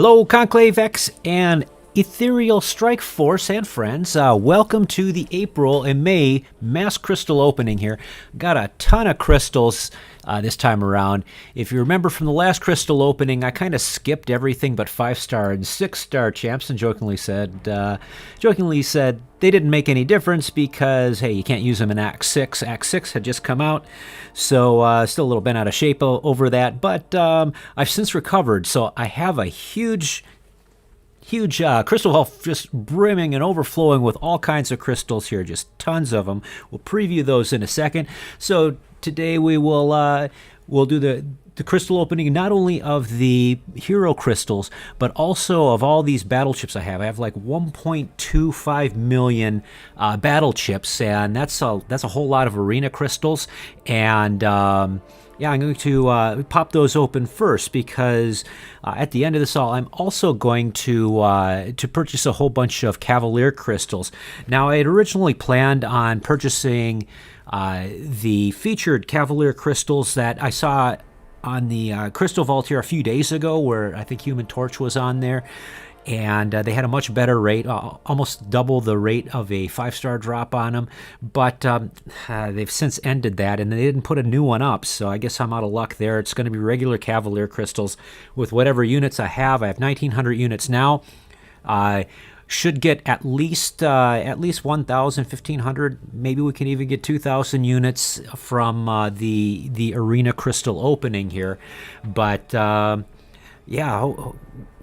Hello, Conclave X and Ethereal Strike Force and friends. Welcome to the April and May mass crystal opening here. Got a ton of crystals this time around. If you remember from the last crystal opening, I kind of skipped everything but 5-star and 6-star champs and jokingly said they didn't make any difference because, hey, you can't use them in Act 6. Act 6 had just come out, so still a little bent out of shape over that, but I've since recovered, so I have a huge crystal hall just brimming and overflowing with all kinds of crystals here, just tons of them. We'll preview those in a second. So today we'll do the crystal opening not only of the hero crystals, but also of all these battle chips I have. I have like 1.25 million battle chips, and that's a whole lot of arena crystals. And yeah, I'm going to pop those open first because at the end of this all, I'm also going to purchase a whole bunch of Cavalier crystals. Now, I had originally planned on purchasing the featured Cavalier crystals that I saw on the Crystal Vault here a few days ago, where I think Human Torch was on there. And they had a much better rate, almost double the rate of a 5-star drop on them. But they've since ended that, and they didn't put a new one up, so I guess I'm out of luck there. It's going to be regular Cavalier crystals with whatever units I have. I have 1,900 units now. Should get at least 1,000, 1,500. Maybe we can even get 2,000 units from the arena crystal opening here. But yeah,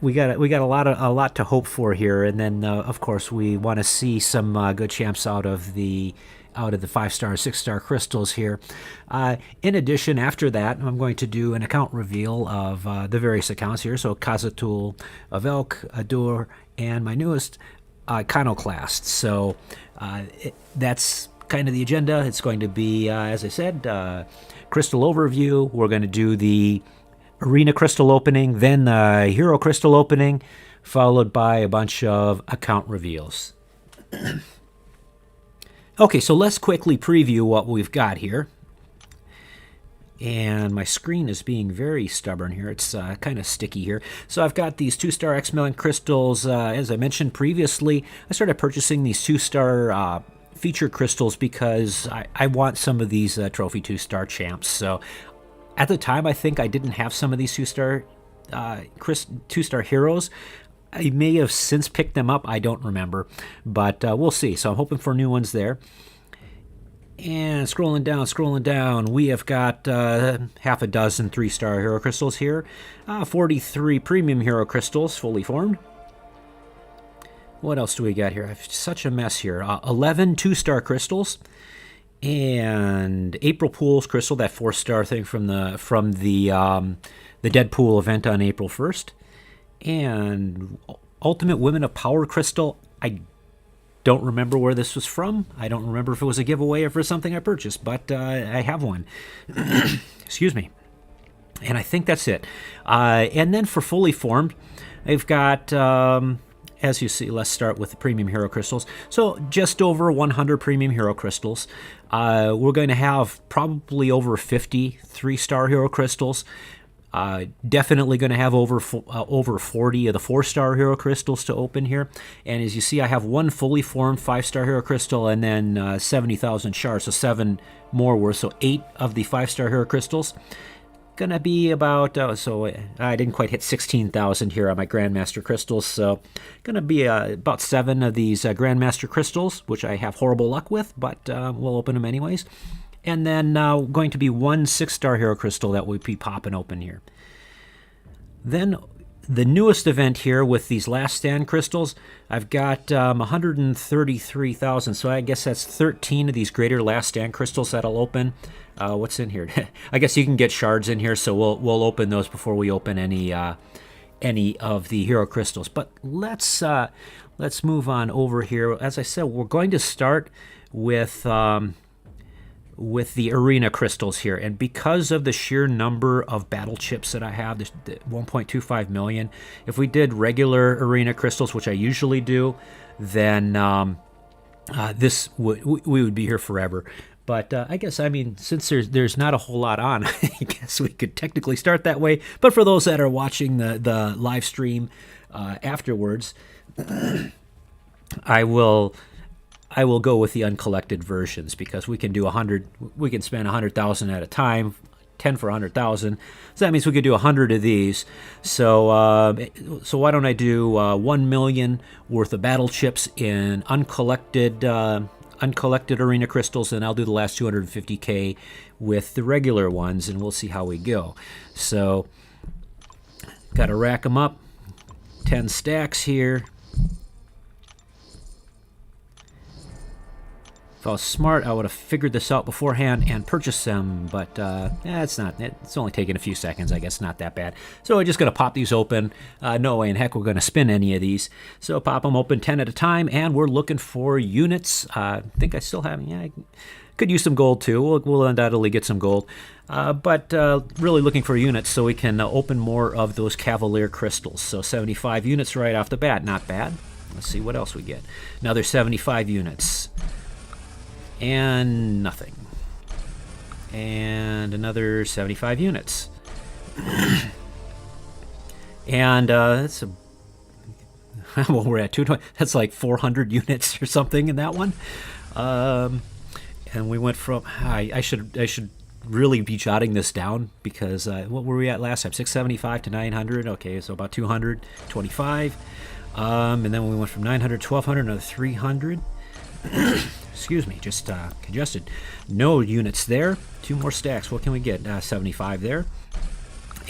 we got a lot to hope for here, and then of course we want to see some good champs out of the 5-star, 6-star crystals here. In addition, after that, I'm going to do an account reveal of the various accounts here. So Cazathuul, Avelke, Adaur, and my newest Iconoclast. So that's kind of the agenda. It's going to be, as I said, crystal overview. We're going to do the arena crystal opening, then the hero crystal opening, followed by a bunch of account reveals. Okay, so let's quickly preview what we've got here. And my screen is being very stubborn here. It's kind of sticky here. So I've got these 2-star X Million crystals. As I mentioned previously, I started purchasing these 2-star feature crystals because I want some of these trophy 2-star champs. So at the time, I think I didn't have some of these 2-star heroes. I may have since picked them up. I don't remember, but we'll see. So I'm hoping for new ones there. And scrolling down, we have got half a dozen 3-star hero crystals here, 43 premium hero crystals fully formed. What else do we got here? I have such a mess here. 11 2-star crystals, and April Pool's crystal, that 4-star thing from the Deadpool event on April 1st, and Ultimate Women of Power crystal. I don't remember where this was from. I don't remember if it was a giveaway or for something I purchased, but I have one. Excuse me. And I think that's it. And then for fully formed, I've got, as you see, let's start with the premium hero crystals. So just over 100 premium hero crystals. We're going to have probably over 50 3-star hero crystals. Definitely going to have over 40 of the 4-star hero crystals to open here. And as you see, I have one fully formed 5-star hero crystal and then 70,000 shards, so 7 more worth. So 8 of the 5-star hero crystals. Going to be about, so I didn't quite hit 16,000 here on my Grandmaster crystals. So going to be about 7 of these Grandmaster crystals, which I have horrible luck with, but we'll open them anyways. And then going to be one 6-star hero crystal that will be popping open here. Then the newest event here with these last stand crystals, I've got 133,000. So I guess that's 13 of these greater last stand crystals that'll open. What's in here? I guess you can get shards in here, so we'll open those before we open any of the hero crystals. But let's move on over here. As I said, we're going to start with the arena crystals here, and because of the sheer number of battle chips that I have, the 1.25 million, if we did regular arena crystals, which I usually do, then we would be here forever. But I guess, I mean, since there's not a whole lot on, I guess we could technically start that way. But for those that are watching the live stream afterwards, I will go with the uncollected versions, because we can do 100. We can spend 100,000 at a time, 10 for 100,000. So that means we could do 100 of these. So so why don't I do 1 million worth of battle chips in uncollected arena crystals, and I'll do the last 250k with the regular ones, and we'll see how we go. So got to rack them up. 10 stacks here. If I was smart, I would have figured this out beforehand and purchased them, but it's not. It's only taking a few seconds, I guess. Not that bad. So we're just going to pop these open. No way in heck we're going to spin any of these. So pop them open 10 at a time, and we're looking for units. I think I still have, I could use some gold too. We'll undoubtedly get some gold. But really looking for units so we can open more of those Cavalier crystals. So 75 units right off the bat. Not bad. Let's see what else we get. Another 75 units. And nothing. And another 75 units. And that's a... well, we're at 220. That's like 400 units or something in that one. And we went from... I should really be jotting this down, because what were we at last time? 675 to 900. Okay, so about 225. And then we went from 900 to 1200, another 300. Excuse me, just congested. No units there. 2 more stacks. What can we get? 75 there.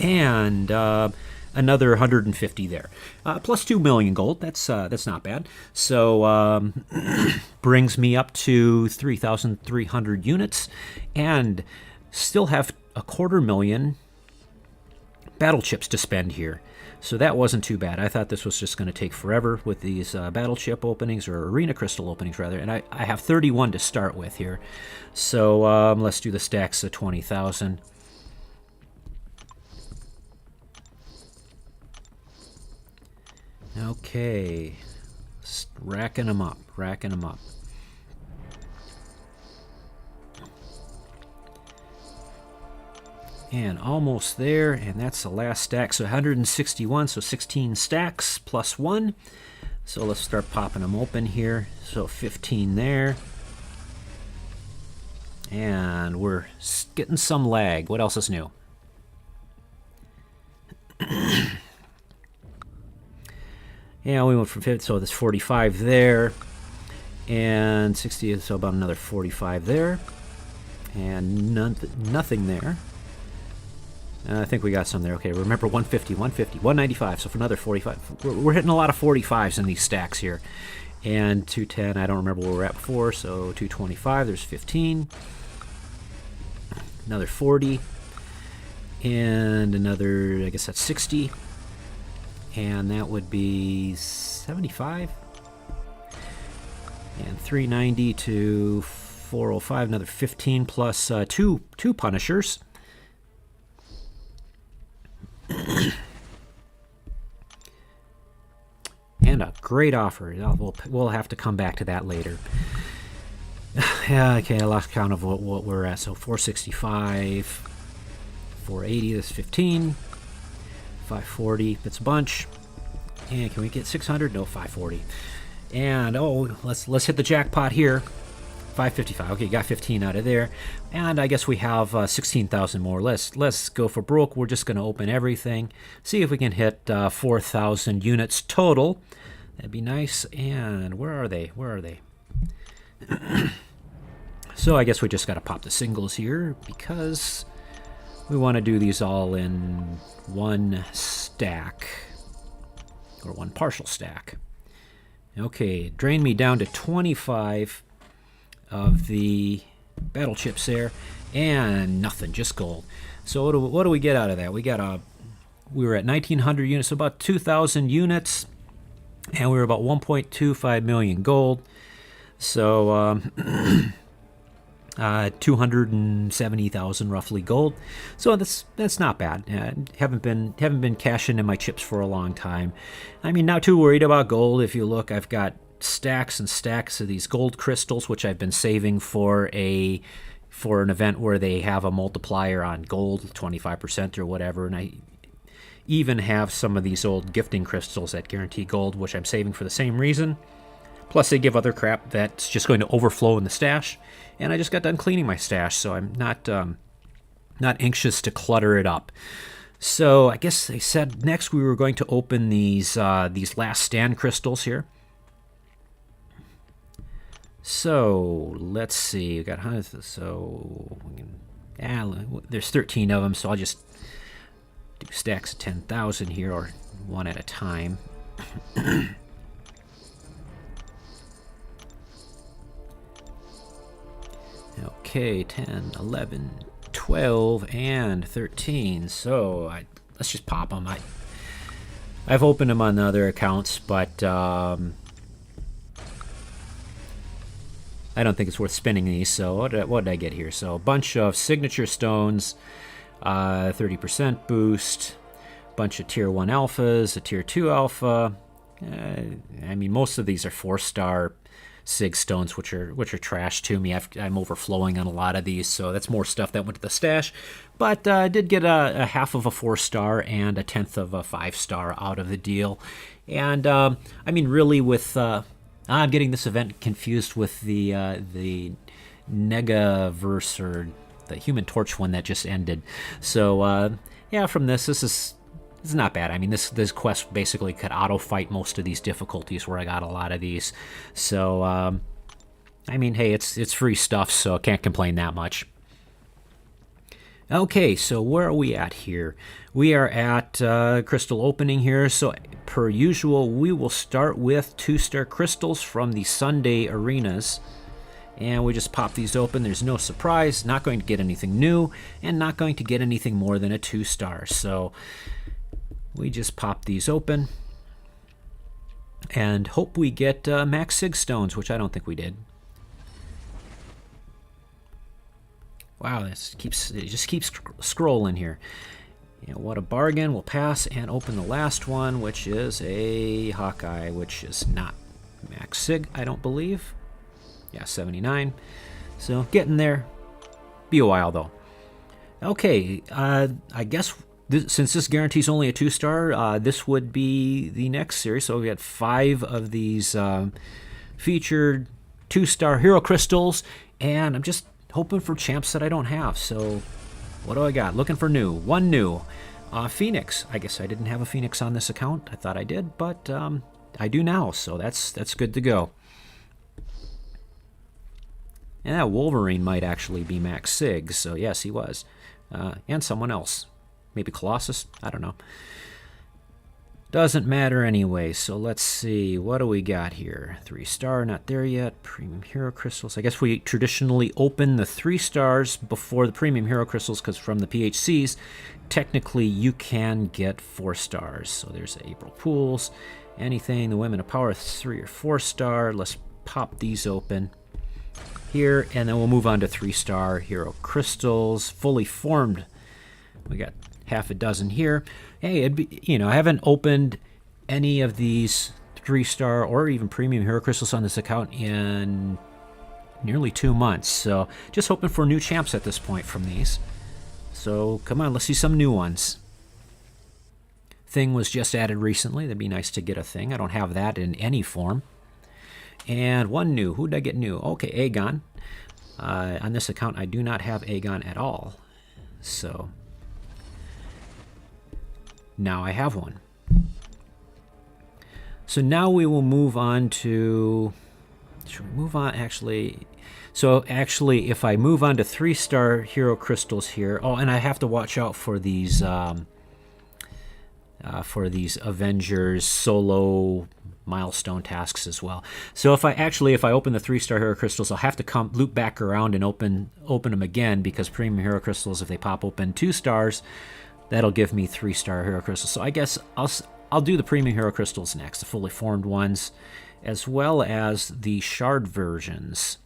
And another 150 there. Plus 2 million gold. That's not bad. So brings me up to 3,300 units. And still have 250,000 battle chips to spend here. So that wasn't too bad. I thought this was just going to take forever with these battle chip openings, or arena crystal openings rather. And I have 31 to start with here. So let's do the stacks of 20,000. Okay. Racking them up. Racking them up. And almost there, and that's the last stack. So 161, so 16 stacks plus 1. So let's start popping them open here. So 15 there. And we're getting some lag. What else is new? Yeah, we went from 50, so there's 45 there. And 60, so about another 45 there. And nothing there. I think we got some there. Okay, remember 150, 150, 195. So for another 45. We're hitting a lot of 45s in these stacks here. And 210, I don't remember where we were at before. So 225, there's 15. Another 40. And another, I guess that's 60. And that would be 75. And 390 to 405, another 15 plus two Punishers. And a great offer. We'll have to come back to that later. Yeah, okay, I lost count of what we're at. So 465, 480, that's 15, 540, that's a bunch. And can we get 600? No, 540. And oh, let's hit the jackpot here. 555. Okay, got 15 out of there. And I guess we have 16,000 more. Let's go for broke. We're just going to open everything. See if we can hit 4,000 units total. That'd be nice. And where are they? Where are they? So I guess we just got to pop the singles here, because we want to do these all in one stack, or one partial stack. Okay, drain me down to 25 of the battle chips there, and nothing, just gold. So what do we get out of that? We were at 1,900 units, so about 2,000 units, and we were about 1.25 million gold. So 270,000 roughly gold. So that's not bad. Haven't been cashing in my chips for a long time. I mean, not too worried about gold. If you look, I've got stacks and stacks of these gold crystals, which I've been saving for a for an event where they have a multiplier on gold, 25% or whatever. And I even have some of these old gifting crystals that guarantee gold, which I'm saving for the same reason. Plus, they give other crap that's just going to overflow in the stash. And I just got done cleaning my stash, so I'm not anxious to clutter it up. So I guess they said next we were going to open these last stand crystals here. So let's see. We got hundreds. So there's 13 of them. So I'll just do stacks of 10,000 here, or one at a time. Okay, 10, 11, 12, and 13. So let's just pop them. I've opened them on the other accounts, but I don't think it's worth spinning these. So what did I get here? So a bunch of signature stones, 30% boost, bunch of tier 1 alphas, a tier 2 alpha. I mean, most of these are 4-star sig stones, which are trash to me. I'm overflowing on a lot of these, so that's more stuff that went to the stash. But I did get a half of a 4-star and a 1/10 of a 5-star out of the deal. And I mean, really, with I'm getting this event confused with the Negaverse, or the Human Torch one that just ended. So yeah, from this is not bad. I mean, this quest basically could auto fight most of these difficulties where I got a lot of these. So I mean, hey, it's free stuff, so I can't complain that much. Okay, so where are we at here? We are at crystal opening here. So per usual, we will start with 2-star crystals from the Sunday arenas. And we just pop these open. There's no surprise. Not going to get anything new, and not going to get anything more than a 2-star. So we just pop these open and hope we get max sig stones, which I don't think we did. Wow, it just keeps scrolling here. You know, what a bargain. We'll pass and open the last one, which is a Hawkeye, which is not max sig, I don't believe. Yeah, 79. So getting there. Be a while though. Okay, I guess since this guarantees only a 2-star, this would be the next series. So we got 5 of these featured 2-star hero crystals, and I'm just hoping for champs that I don't have. So what do I got? Looking for new. One new. Phoenix. I guess I didn't have a Phoenix on this account. I thought I did, but I do now, so that's good to go. And that Wolverine might actually be max sig, so yes, he was. And someone else. Maybe Colossus? I don't know. Doesn't matter anyway, so let's see. What do we got here? 3-star, not there yet. Premium Hero Crystals. I guess we traditionally open the 3-stars before the Premium Hero Crystals, because from the PHCs, technically you can get 4-stars. So there's the April Pools. Anything, the Women of Power, 3 or 4-star. Let's pop these open here, and then we'll move on to 3-star Hero Crystals. Fully formed. We got half a dozen here. Hey, I haven't opened any of these 3-star or even Premium Hero Crystals on this account in nearly 2 months. So just hoping for new champs at this point from these. So come on, let's see some new ones. Thing was just added recently. That'd be nice to get a thing. I don't have that in any form. And one new. Who did I get new? Okay, Aegon. On this account, I do not have Aegon at all. So now I have one. So now we will move on to... Should we move on? Actually... So actually, if I move on to 3-star Hero Crystals here... Oh, and I have to watch out for these Avengers solo milestone tasks as well. So if I open the 3-star Hero Crystals, I'll have to loop back around and open them again, because Premium Hero Crystals, if they pop open 2 stars, that'll give me 3-star Hero Crystals. So I guess I'll do the Premium Hero Crystals next, the fully formed ones, as well as the shard versions.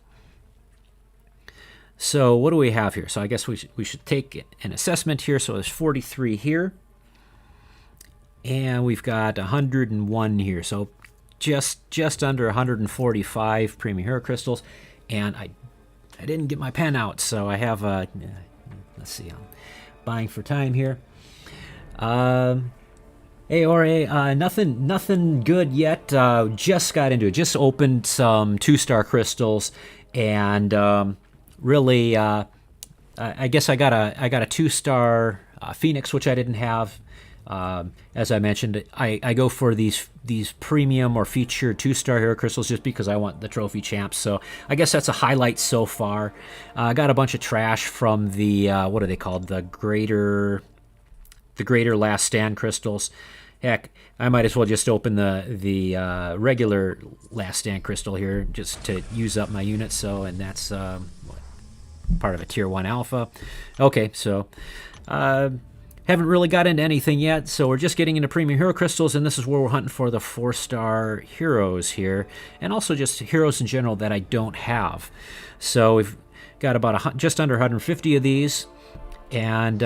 So what do we have here? So I guess we should take an assessment here. So there's 43 here. And we've got 101 here. So just under 145 Premium Hero Crystals. And I I didn't get my pen out, so I have, let's see, I'm buying for time here. AORA, nothing good yet. Just got into it. Just opened some 2-star crystals, and really, I guess I got a 2-star Phoenix, which I didn't have. As I mentioned, I go for these premium or featured 2-star hero crystals just because I want the trophy champs. So I guess that's a highlight so far. I got a bunch of trash from the what are they called? The greater last stand crystals. Heck, I might as well just open the regular last stand crystal here just to use up my units. So, and that's part of a tier 1 alpha. Okay, so haven't really got into anything yet, so we're just getting into premium hero crystals, and this is where we're hunting for the 4-star heroes here, and also just heroes in general that I don't have. So we've got about just under 150 of these, and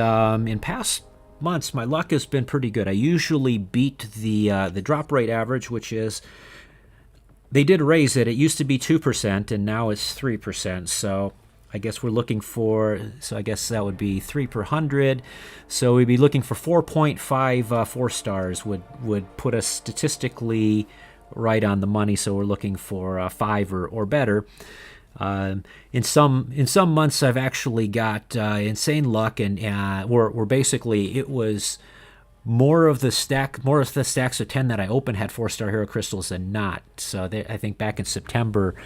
in past months my luck has been pretty good. I usually beat the drop rate average, which is, they did raise it. It used to be 2%, and now it's 3%. So I guess we're looking for, so I guess that would be 3 per 100. So we'd be looking for 4.5 4-stars would put us statistically right on the money. So we're looking for 5 or better. In some months I've actually got insane luck, and we're basically, it was more of the stacks of 10 that I opened had 4-star hero crystals than not. So I think back in September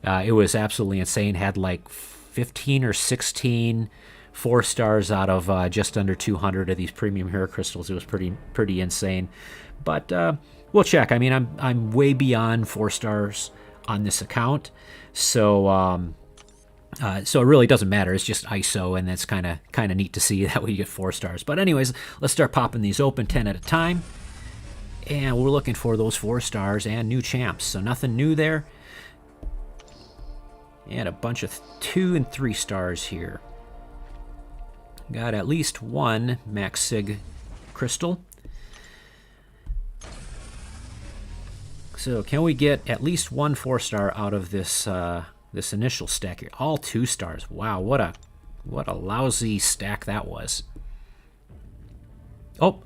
it was absolutely insane. Had like 15 or 16 4-stars out of just under 200 of these premium hero crystals. It was pretty insane. But we'll check. I mean, I'm way beyond 4-stars on this account, so it really doesn't matter. It's just ISO, and it's kind of neat to see that we get 4-stars. But anyways, let's start popping these open 10 at a time, and we're looking for those 4-stars and new champs. So nothing new there, and a bunch of 2 and 3 stars here. Got at least one Max Sig crystal. So can we get at least one 4-star out of this this initial stack here? All 2 stars. Wow, what a lousy stack that was. Oh,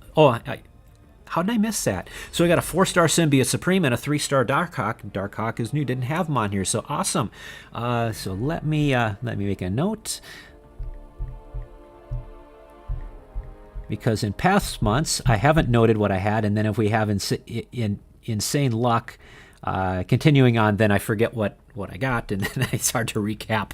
how did I miss that? So we got a 4-star Symbiote Supreme and a 3-star Darkhawk. Darkhawk is new, didn't have them on here, so awesome. So let me make a note, because in past months I haven't noted what I had, and then if we have insane luck continuing on, then I forget what I got, and then it's hard to recap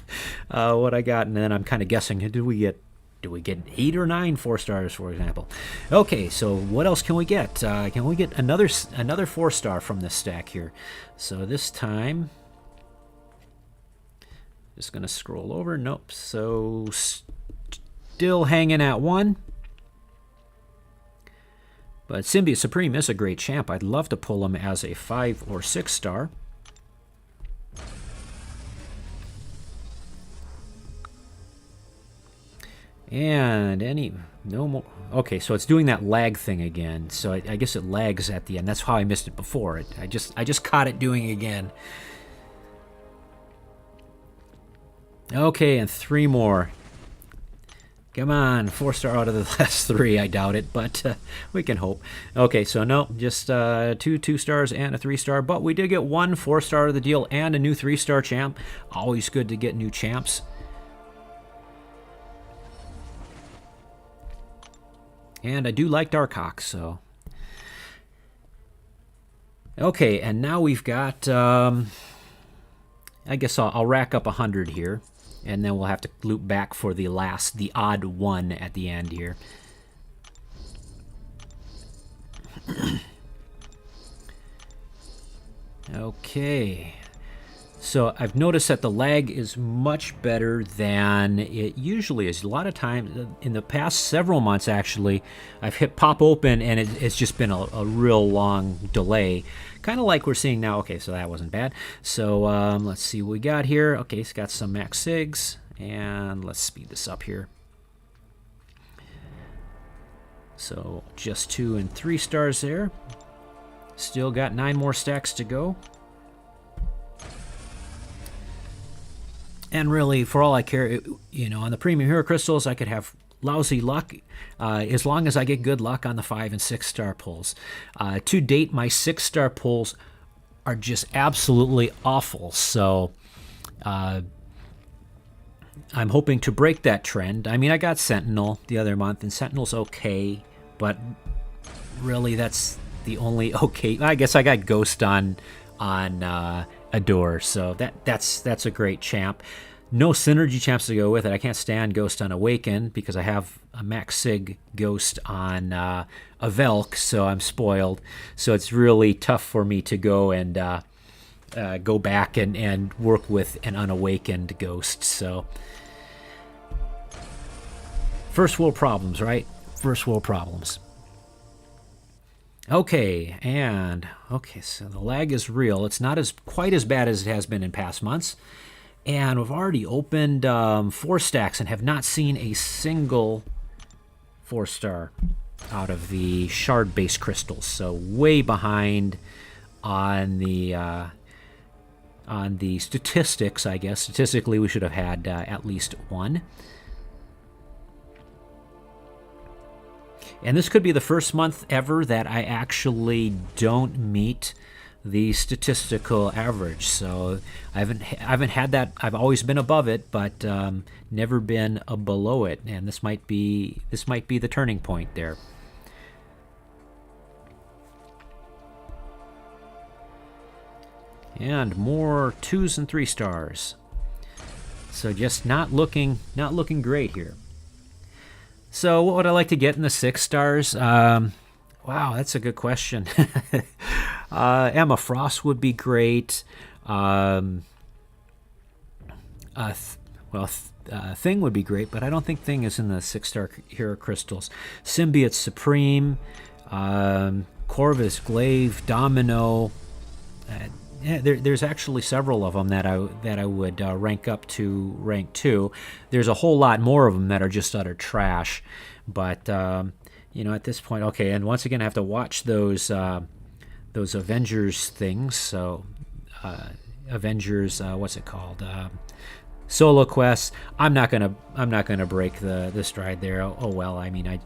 what I got, and then I'm kind of guessing, did we get 8 or 9 4-stars, for example? Okay, so what else can we get? Can we get another 4-star from this stack here? So this time, just gonna scroll over. Nope. So still hanging at 1. But Symbiote Supreme is a great champ. I'd love to pull him as a 5 or 6-star. And no more. Okay, so it's doing that lag thing again. So I guess it lags at the end. That's how I missed it before. I just caught it doing it again. Okay, and 3 more. Come on, 4-star out of the last 3. I doubt it, but we can hope. Okay, so no, just 2 2-stars and a 3-star. But we did get 1 4-star of the deal and a new 3-star champ. Always good to get new champs. And I do like Darkhawk, so. Okay, and now we've got, I guess I'll rack up 100 here, and then we'll have to loop back for the odd 1 at the end here. Okay. So I've noticed that the lag is much better than it usually is. A lot of times, in the past several months actually, I've hit pop open and it's just been a real long delay. Kind of like we're seeing now. Okay, so that wasn't bad. So let's see what we got here. Okay, it's got some Max Sigs, and let's speed this up here. So just 2 and 3 stars there. Still got 9 more stacks to go. And really, for all I care, on the premium hero crystals, I could have lousy luck as long as I get good luck on the 5 and 6 star pulls. To date, my 6 star pulls are just absolutely awful. So I'm hoping to break that trend. I mean, I got Sentinel the other month, and Sentinel's okay, but really that's the only okay. I guess I got Ghost on Adaur, so that's a great champ. No synergy champs to go with it. I can't stand Ghost on Awaken because I have a Max Sig Ghost on Avelke, so I'm spoiled. So it's really tough for me to go and go back and work with an unawakened Ghost. So first world problems, right? First world problems. Okay, so the lag is real. It's not quite as bad as it has been in past months. And we've already opened 4 stacks and have not seen a single 4-star out of the shard-based crystals. So way behind on the statistics, I guess. Statistically, we should have had at least 1. And this could be the first month ever that I actually don't meet the statistical average. So I haven't had that. I've always been above it, but never been below it. And this might be the turning point there. And more 2s and 3 stars. So just not looking great here. So what would I like to get in the 6 stars? Wow, that's a good question. Emma Frost would be great. Thing would be great, but I don't think Thing is in the 6-star hero crystals. Symbiote Supreme, Corvus Glaive, Domino. There's actually several of them that I would rank up to rank 2. There's a whole lot more of them that are just utter trash, but at this point, okay. And once again, I have to watch those Avengers things. So Avengers, what's it called? Solo quests. I'm not gonna break the stride there. Oh well. I mean,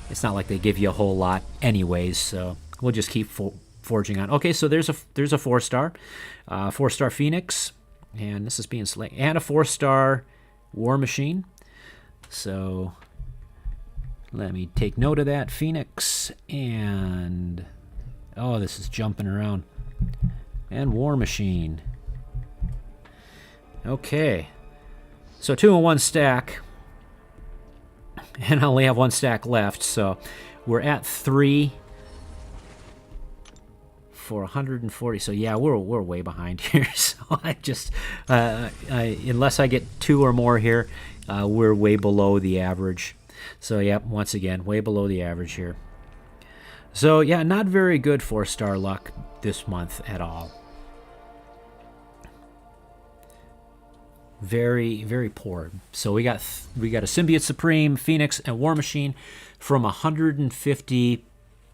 it's not like they give you a whole lot anyways. So we'll just keep forging on. Okay, so there's a 4-star, 4-star Phoenix, and this is being selected, and a 4-star War Machine. So let me take note of that. Phoenix and this is jumping around, and War Machine. Okay, so 2 in 1 stack, and I only have 1 stack left. So we're at 3. For 140, so yeah, we're way behind here. So I just unless I get 2 or more here, we're way below the average. So yeah, once again, way below the average here. So yeah, not very good 4-star luck this month at all. Very, very poor. So we got a Symbiote Supreme, Phoenix, and War Machine from 150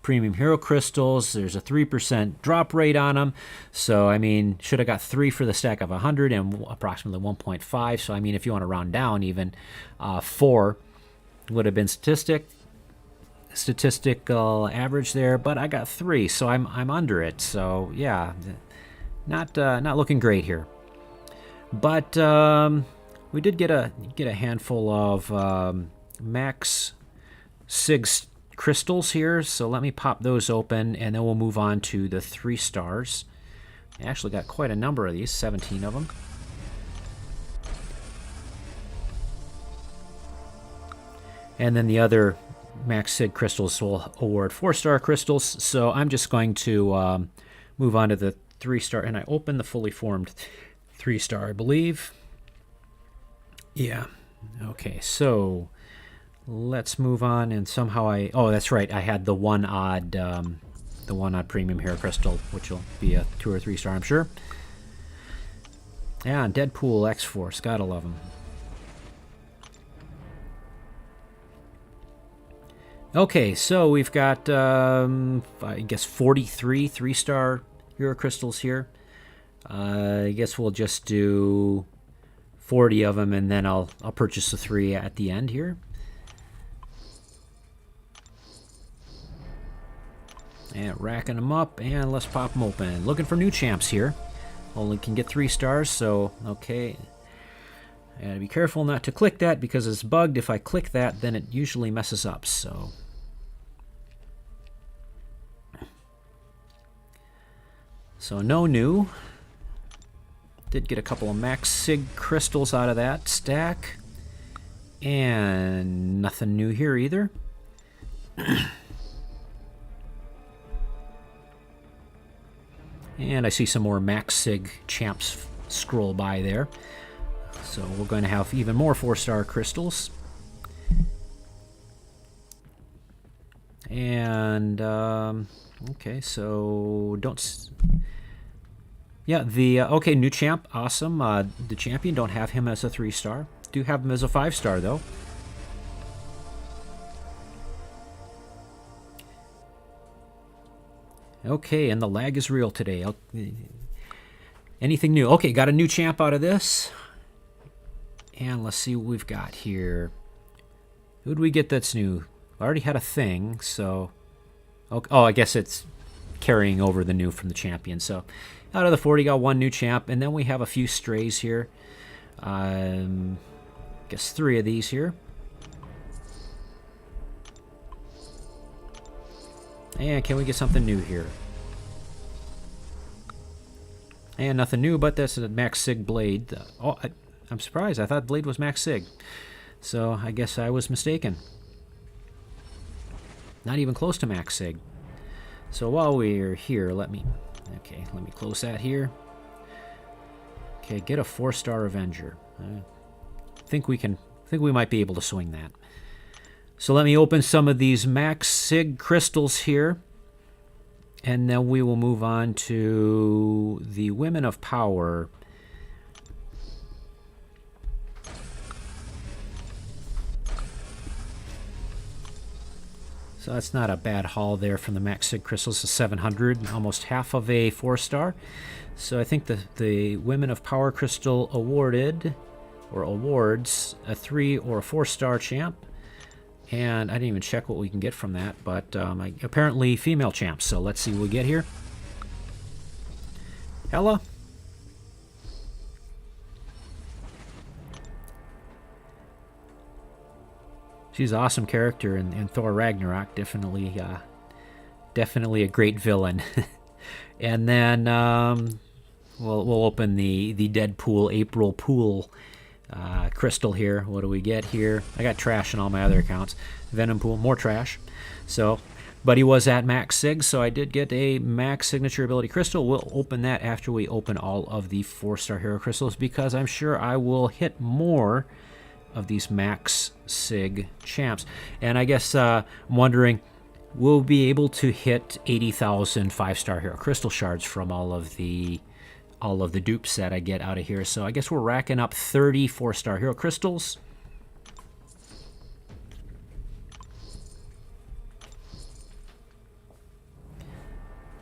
premium hero crystals. There's a 3% drop rate on them. So, I mean, should have got 3 for the stack of 100 and approximately 1.5. So, I mean, if you want to round down even, 4 would have been statistical average there. But I got 3, so I'm under it. So, yeah, not looking great here. But we did get a handful of Max Sig crystals here, so let me pop those open, and then we'll move on to the 3 stars. I actually got quite a number of these, 17 of them. And then the other Max Sig crystals will award 4-star crystals, so I'm just going to move on to the 3-star, and I opened the fully formed 3-star, I believe. Yeah, okay, so let's move on, and somehow that's right, I had the one odd premium hero crystal, which will be a 2 or 3-star, I'm sure. Yeah, and Deadpool X-Force, gotta love him. Okay, so we've got I guess 43 3-star hero crystals here. I guess we'll just do 40 of them, and then I'll purchase the 3 at the end here. And racking them up, and let's pop them open. Looking for new champs here. Only can get 3 stars, so okay. I gotta be careful not to click that because it's bugged. If I click that, then it usually messes up, so. So no new. Did get a couple of max sig crystals out of that stack. And nothing new here either. And I see some more max sig champs scroll by there. So we're going to have even more 4-star crystals. And okay, so don't. Yeah, the okay, new champ, awesome. The champion, don't have him as a 3-star. Do have him as a 5-star though. Okay, and the lag is real today. Anything new? Okay, got a new champ out of this. And let's see what we've got here. Who do we get that's new? I already had a thing, so. Okay, oh, I guess it's carrying over the new from the champion. So out of the 40, got 1 new champ, and then we have a few strays here. Guess 3 of these here. And can we get something new here? And nothing new, but that's a max sig blade. Oh, I'm surprised. I thought blade was max sig. So I guess I was mistaken. Not even close to max sig. So while we're here, let me close that here. Okay, get a 4-star Avenger. I think we might be able to swing that. So let me open some of these max sig crystals here, and then we will move on to the Women of Power. So that's not a bad haul there from the max sig crystals, a 700, almost half of a 4-star. So I think the Women of Power crystal awarded, or awards, a 3 or a 4-star champ. And I didn't even check what we can get from that, but apparently female champs. So let's see what we get here. Hela. She's an awesome character in Thor Ragnarok. Definitely a great villain. And then we'll open the Deadpool April Pool crystal here. What do we get here? I got trash in all my other accounts. Venom Pool, more trash. So, but he was at max sig, so I did get a max signature ability crystal. We'll open that after we open all of the 4-star hero crystals, because I'm sure I will hit more of these max sig champs. And I guess I'm wondering, we'll be able to hit 80,000 5-star hero crystal shards from all of the dupes that I get out of here. So I guess we're racking up 30 4-star hero crystals.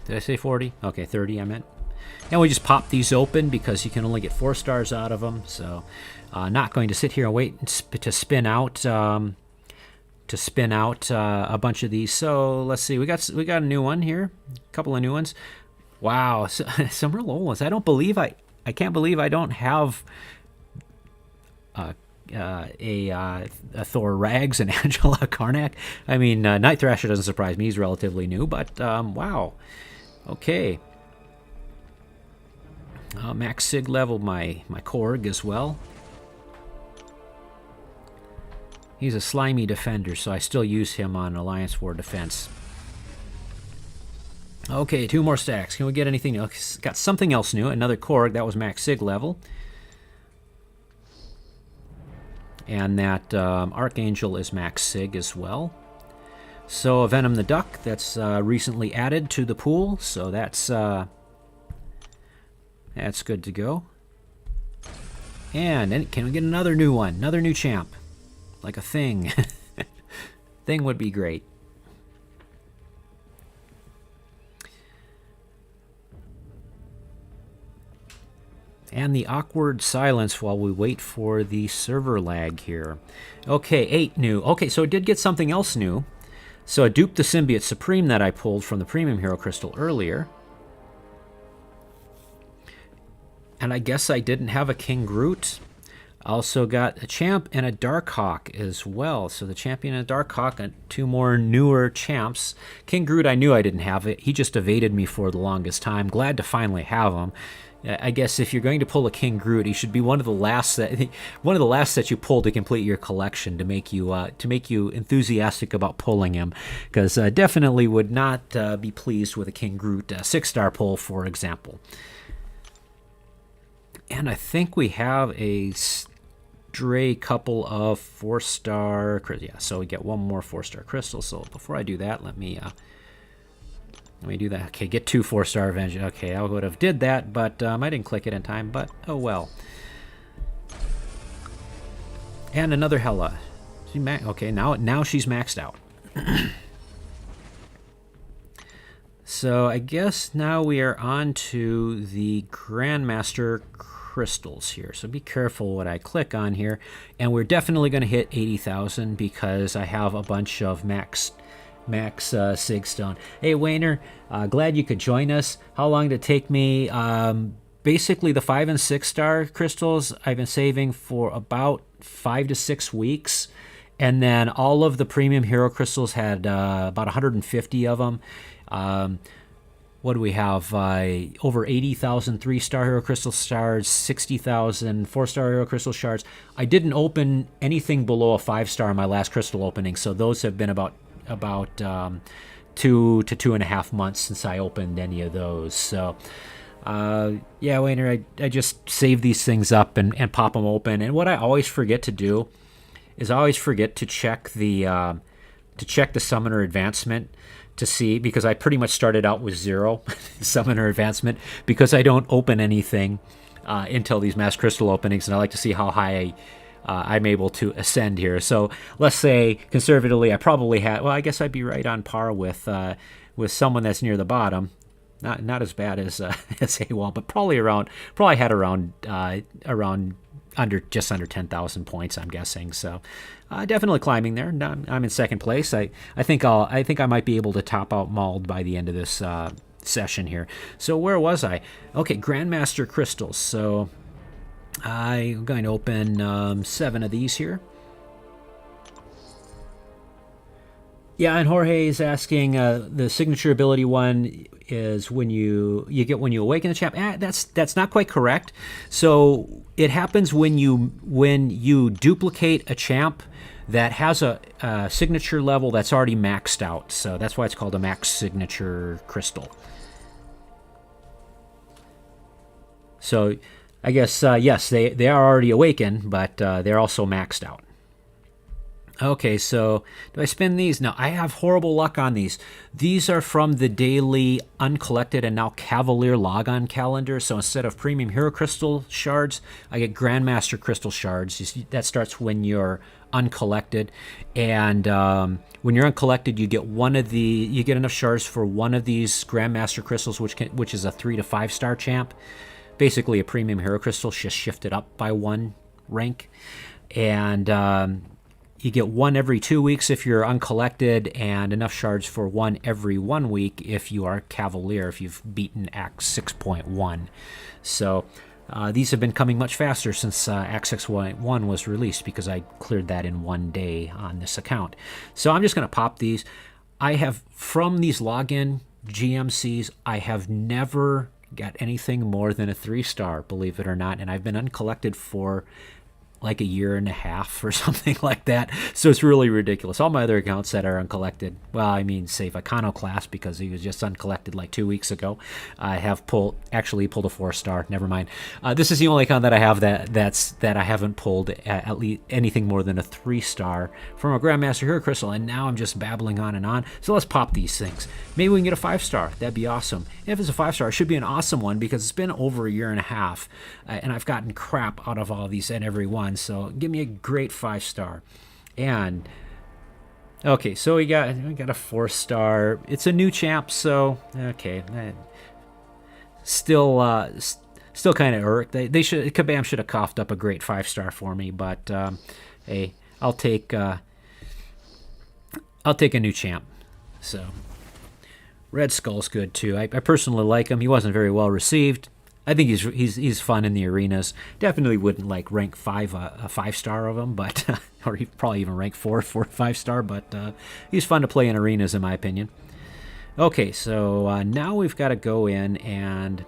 Did I say 40? Okay, 30 I meant. And we just pop these open because you can only get 4 stars out of them. So not going to sit here and wait to spin out a bunch of these. So let's see. We got a new one here. A couple of new ones. Wow, some real old ones. I can't believe I don't have a Thor Rags and Angela Karnak. I mean, Night Thrasher doesn't surprise me. He's relatively new, but wow. Okay. Max Sig leveled my Korg as well. He's a slimy defender, so I still use him on Alliance War defense. Okay, 2 more stacks. Can we get anything new? Got something else new. Another Korg. That was max sig level. And that Archangel is max sig as well. So a Venom the Duck, that's recently added to the pool. So that's good to go. And can we get another new one? Another new champ. Like a Thing. Thing would be great. And the awkward silence while we wait for the server lag here. Okay, 8 new. Okay, so it did get something else new. So I duped the Symbiote Supreme that I pulled from the Premium Hero Crystal earlier. And I guess I didn't have a King Groot. Also got a Champ and a Darkhawk as well. So the Champion and a Darkhawk and 2 more newer champs. King Groot, I knew I didn't have it. He just evaded me for the longest time. Glad to finally have him. I guess if you're going to pull a King Groot, he should be one of the last that you pull to complete your collection to make you enthusiastic about pulling him. Because definitely would not be pleased with a King Groot 6-star pull, for example. And I think we have a stray couple of 4-star. Yeah, so we get 1 more 4-star crystal. So before I do that, let me do that. Okay, get 2 4-star Avengers. Okay, I would have did that, but I didn't click it in time, but oh well. And another Hela. Okay, now she's maxed out. So I guess now we are on to the Grandmaster crystals here. So be careful what I click on here. And we're definitely going to hit 80,000 because I have a bunch of max Sigstone. Hey Wayner, glad you could join us. How long did it take me? Basically the 5 and 6-star crystals I've been saving for about 5 to 6 weeks, and then all of the premium hero crystals had about 150 of them. What do we have? Over 80,000 3-star hero crystal shards, 60,000 4-star hero crystal shards. I didn't open anything below a 5-star in my last crystal opening, so those have been about 2 to 2.5 months since I opened any of those. So yeah, Wayner, I just save these things up and pop them open. And what I always forget to do is I always forget to check the summoner advancement to see, because I pretty much started out with 0 summoner advancement because I don't open anything until these mass crystal openings, and I like to see how high I'm able to ascend here. So let's say conservatively I probably had, well, I guess I'd be right on par with someone that's near the bottom. Not as bad as AWOL, but probably had around just under 10,000 points, I'm guessing. So definitely climbing there. I'm in second place. I think I might be able to top out Mauled by the end of this session here. So where was I? Okay, Grandmaster crystals. So I'm going to open 7 of these here. Yeah, and Jorge is asking, the signature ability one is when you get when you awaken the champ. That's not quite correct. So it happens when you duplicate a champ that has a signature level that's already maxed out. So that's why it's called a max signature crystal. So I guess yes, they are already awakened, but they're also maxed out. Okay, so do I spin these? No, I have horrible luck on these. These are from the daily uncollected and now Cavalier logon calendar. So instead of premium hero crystal shards, I get Grandmaster crystal shards. That starts when you're uncollected, and when you're uncollected, you get enough shards for one of these Grandmaster crystals, which is a 3 to 5-star champ. Basically, a premium hero crystal just shifted up by 1 rank, and you get 1 every 2 weeks if you're uncollected, and enough shards for 1 every 1 week if you are Cavalier, if you've beaten Act 6.1. So these have been coming much faster since Act 6.1 was released, because I cleared that in 1 day on this account. So I'm just going to pop these. I have, from these login GMCs, I have never got anything more than a 3-star, believe it or not, and I've been uncollected for like 1.5 years or something like that. So it's really ridiculous. All my other accounts that are uncollected, well, I mean, save Iconoclast, because he was just uncollected like 2 weeks ago. I have actually pulled a 4-star. Never mind. This is the only account that I have that I haven't pulled at least anything more than a 3-star from a Grandmaster Hero Crystal. And now I'm just babbling on and on. So let's pop these things. Maybe we can get a 5-star. That'd be awesome. And if it's a 5-star, it should be an awesome one, because it's been over 1.5 years, and I've gotten crap out of all these and every one. So give me a great 5-star. And okay, so we got a 4-star. It's a new champ, so okay. Still Still kind of irked. They should, Kabam should have coughed up a great 5-star for me, but hey, I'll take a new champ. So Red Skull's good too. I personally like him. He wasn't very well received. I think he's fun in the arenas. Definitely wouldn't like rank 5 a 5-star of him, but or he probably even rank 4 5-star. But he's fun to play in arenas, in my opinion. Okay, so now we've got to go in and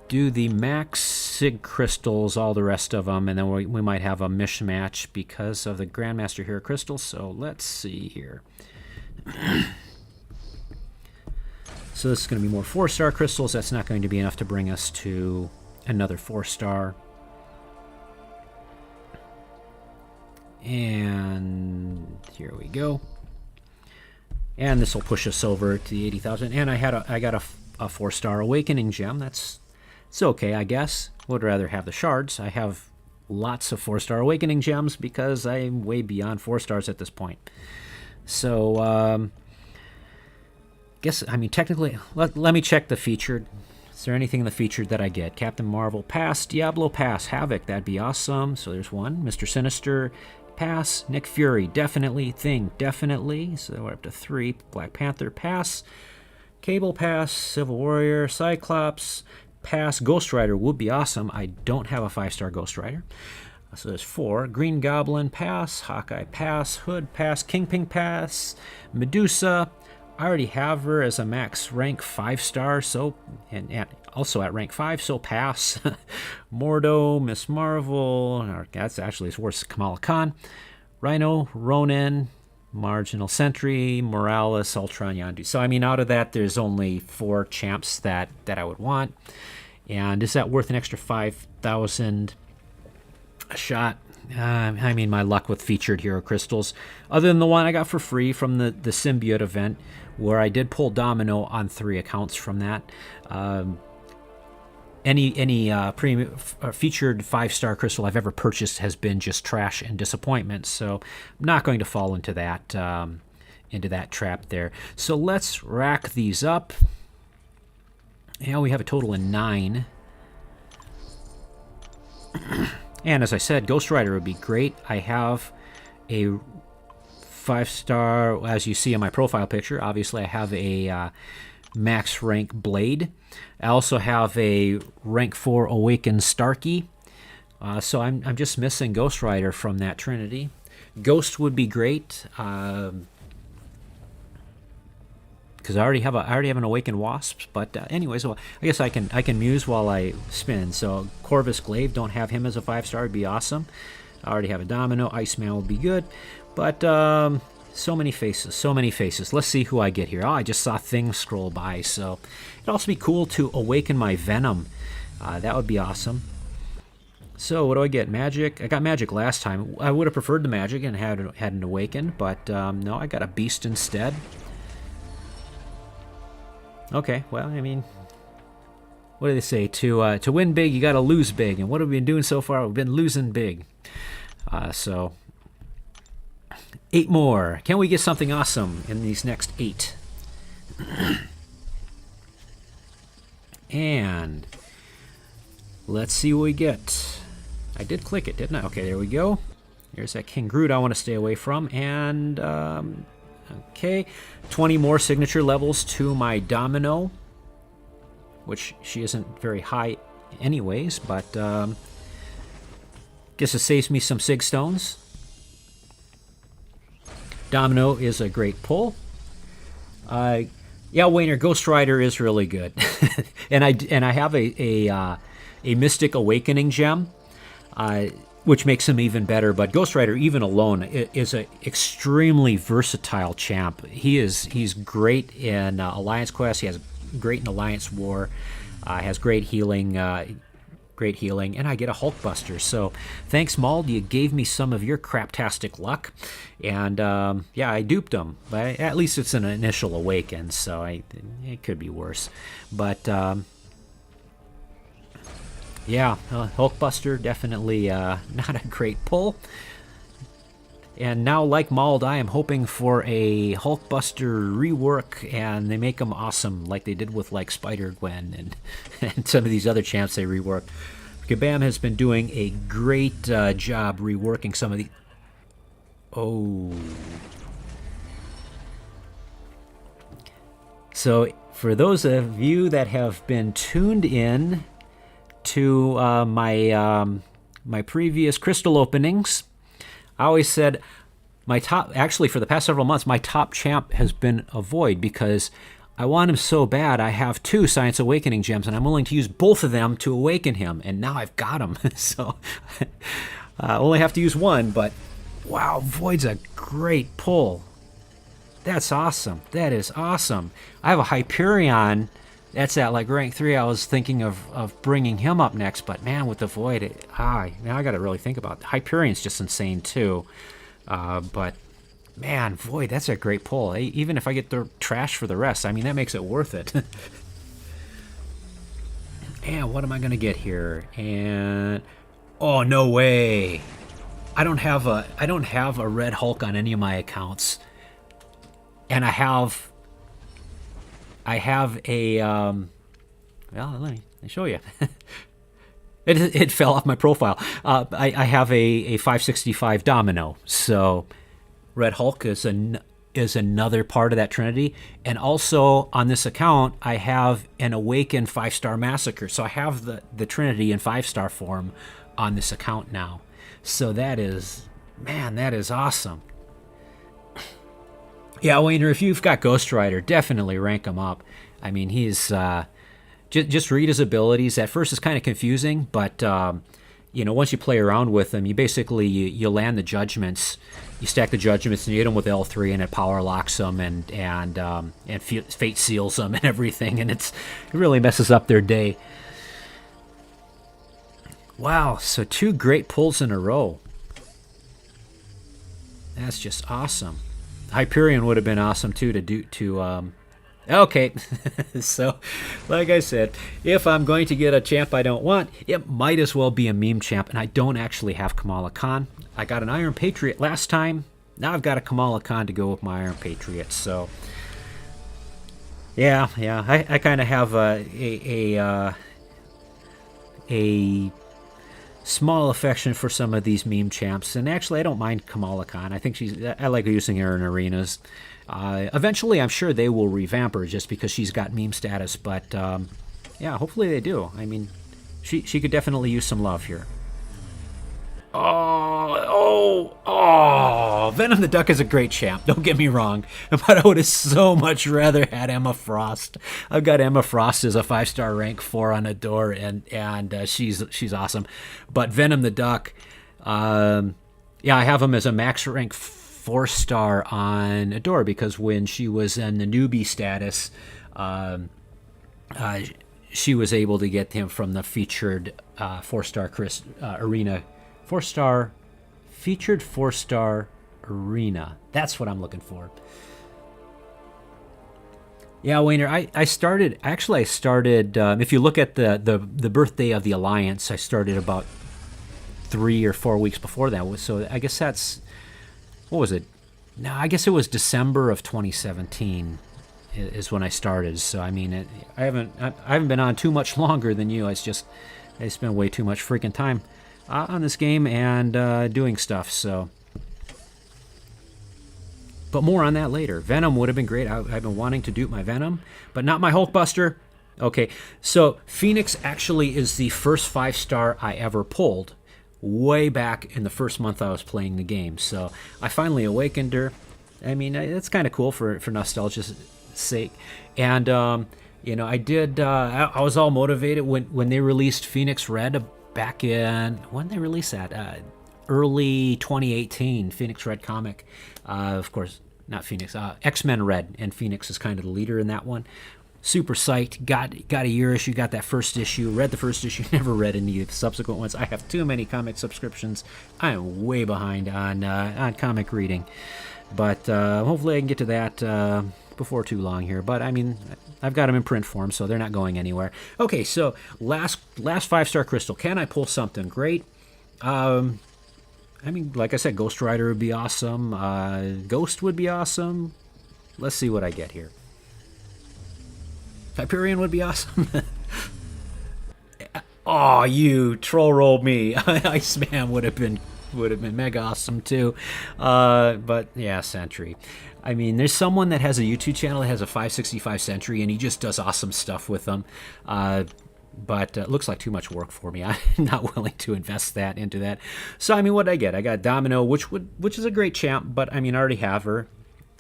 do the max sig crystals, all the rest of them, and then we might have a mishmatch because of the Grandmaster Hero crystals. So let's see here. So this is going to be more 4-star crystals. That's not going to be enough to bring us to another 4-star. And here we go. And this will push us over to the 80,000. And I got a 4-star Awakening gem. It's okay, I guess. Would rather have the shards. I have lots of 4-star Awakening gems because I'm way beyond 4 stars at this point. So I mean, technically, let me check the featured. Is there anything in the featured that I get? Captain Marvel, pass. Diablo, pass. Havoc, that'd be awesome. So there's one. Mr. Sinister, pass. Nick Fury, definitely. Thing, definitely. So we're up to 3. Black Panther, pass. Cable, pass. Civil Warrior, Cyclops, pass. Ghost Rider would be awesome. I don't have a 5-star Ghost Rider. So there's 4. Green Goblin, pass. Hawkeye, pass. Hood, pass. Kingpin, pass. Medusa, I already have her as a max rank 5-star, so and also at rank 5, so pass. Mordo, Miss Marvel, that's actually worse. Kamala Khan, Rhino, Ronin, Marginal Sentry, Morales, Ultron, Yondu. So I mean, out of that, there's only 4 champs that I would want. And is that worth an extra 5,000 a shot? I mean, my luck with featured hero crystals, other than the one I got for free from the symbiote event, where I did pull Domino on 3 accounts from that. Any featured 5-star crystal I've ever purchased has been just trash and disappointment. So I'm not going to fall into that trap there. So let's rack these up. Yeah, we have a total of 9. And as I said, Ghost Rider would be great. I have a 5-star, as you see in my profile picture. Obviously, I have a max rank Blade. I also have a rank 4 Awakened Starkey. So I'm just missing Ghost Rider from that trinity. Ghost would be great. Because I already have an Awakened Wasp, but anyways, well, I guess I can muse while I spin. So Corvus Glaive, don't have him as a 5-star, would be awesome. I already have a Domino. Iceman would be good, but so many faces. Let's see who I get here. Oh, I just saw things scroll by, so it'd also be cool to awaken my Venom. That would be awesome. So what do I get? Magic. I got Magic last time. I would have preferred the Magic and had an Awaken, but no, I got a Beast instead. Okay, well, I mean, what do they say? To win big, you got to lose big. And what have we been doing so far? We've been losing big. So 8 more. Can we get something awesome in these next 8? And let's see what we get. I did click it, didn't I? Okay, there we go. There's that King Groot I want to stay away from. And okay, 20 more signature levels to my Domino, which she isn't very high anyways, but guess it saves me some Sig Stones. Domino is a great pull. Yeah, Wayner, Ghost Rider is really good. and I have a Mystic Awakening gem, which makes him even better. But Ghost Rider, even alone, is an extremely versatile champ. He's great in Alliance Quest. He has great in Alliance War. Has great healing. And I get a Hulkbuster. So thanks, Mauld. You gave me some of your craptastic luck, and yeah, I duped him. But at least it's an initial awaken, so it could be worse. But yeah, Hulkbuster, definitely not a great pull. And now, like Mauled, I am hoping for a Hulkbuster rework, and they make them awesome, like they did with like Spider-Gwen and some of these other champs they reworked. Kabam has been doing a great job reworking some of the... Oh. So, for those of you that have been tuned in to my previous crystal openings, I always said my top, actually for the past several months, my top champ has been a Void because I want him so bad. I have 2 Science Awakening gems, and I'm willing to use both of them to awaken him, and now I've got him. So I only have to use 1, but wow, Void's a great pull. That's awesome. That is awesome. I have a Hyperion. That's at like rank 3. I was thinking of bringing him up next, but man, with the Void, now I got to really think about it. Hyperion's just insane too. But man, Void, that's a great pull. Even if I get the trash for the rest, I mean, that makes it worth it. And what am I going to get here? And oh, no way. I don't have a Red Hulk on any of my accounts. And I have a well, let me show you. It fell off my profile. I have a 565 Domino. So Red Hulk is another part of that trinity. And also on this account, I have an Awakened 5-star Massacre. So I have the trinity in 5-star form on this account now. So that is awesome. Yeah, Wayner, if you've got Ghost Rider, definitely rank him up. I mean, he's just read his abilities. At first, it's kind of confusing, but once you play around with him, you basically you land the judgments, you stack the judgments, and you hit them with L3, and it power locks them, and fate seals them, and everything, and it really messes up their day. Wow, so 2 great pulls in a row. That's just awesome. Hyperion would have been awesome too okay. So like I said, if I'm going to get a champ I don't want, it might as well be a meme champ, and I don't actually have Kamala Khan. I got an Iron Patriot last time. Now I've got a Kamala Khan to go with my Iron Patriot. So yeah, I kind of have a small affection for some of these meme champs, and actually I don't mind Kamala Khan. I think I like using her in arenas. Eventually I'm sure they will revamp her just because she's got meme status, but yeah, hopefully they do. I mean, she could definitely use some love here. Oh, Venom the Duck is a great champ, don't get me wrong, but I would have so much rather had Emma Frost. I've got Emma Frost as a 5-star rank 4 on Adaur, and she's awesome. But Venom the Duck, I have him as a max rank 4-star on Adaur because when she was in the newbie status, she was able to get him from the featured 4-star arena. 4-star featured 4-star arena. That's what I'm looking for. Yeah, Wayner, I started. If you look at the birthday of the Alliance, I started about 3 or 4 weeks before that. So I guess that's, what was it? No, I guess it was December of 2017 is when I started. So I mean, I haven't been on too much longer than you. It's just I spent way too much freaking time on this game and doing stuff. So, but more on that later. Venom would have been great. I've been wanting to dupe my Venom, but not my Hulkbuster. Okay, so Phoenix actually is the first 5-star I ever pulled way back in the first month I was playing the game. So I finally awakened her. I mean, it's kind of cool for nostalgia's sake. And I did. I was all motivated when they released Phoenix Red back in, when did they release that? Early 2018, Phoenix Red comic. Of course, not Phoenix. X-Men Red, and Phoenix is kind of the leader in that one. Super psyched. Got a year issue. Got that first issue. Read the first issue. Never read any of the subsequent ones. I have too many comic subscriptions. I am way behind on comic reading. But hopefully I can get to that before too long here. But I mean, I've got them in print form, so they're not going anywhere. Okay, so last 5-star crystal. Can I pull something great? I mean, like I said, Ghost Rider would be awesome. Ghost would be awesome. Let's see what I get here. Hyperion would be awesome. Oh, you troll rolled me. Iceman would have been mega awesome too. But yeah, Sentry. I mean, there's someone that has a YouTube channel that has a 565 Sentry, and he just does awesome stuff with them. But it looks like too much work for me. I'm not willing to invest that into that. So I mean, what did I get? I got Domino, which is a great champ, but I mean, I already have her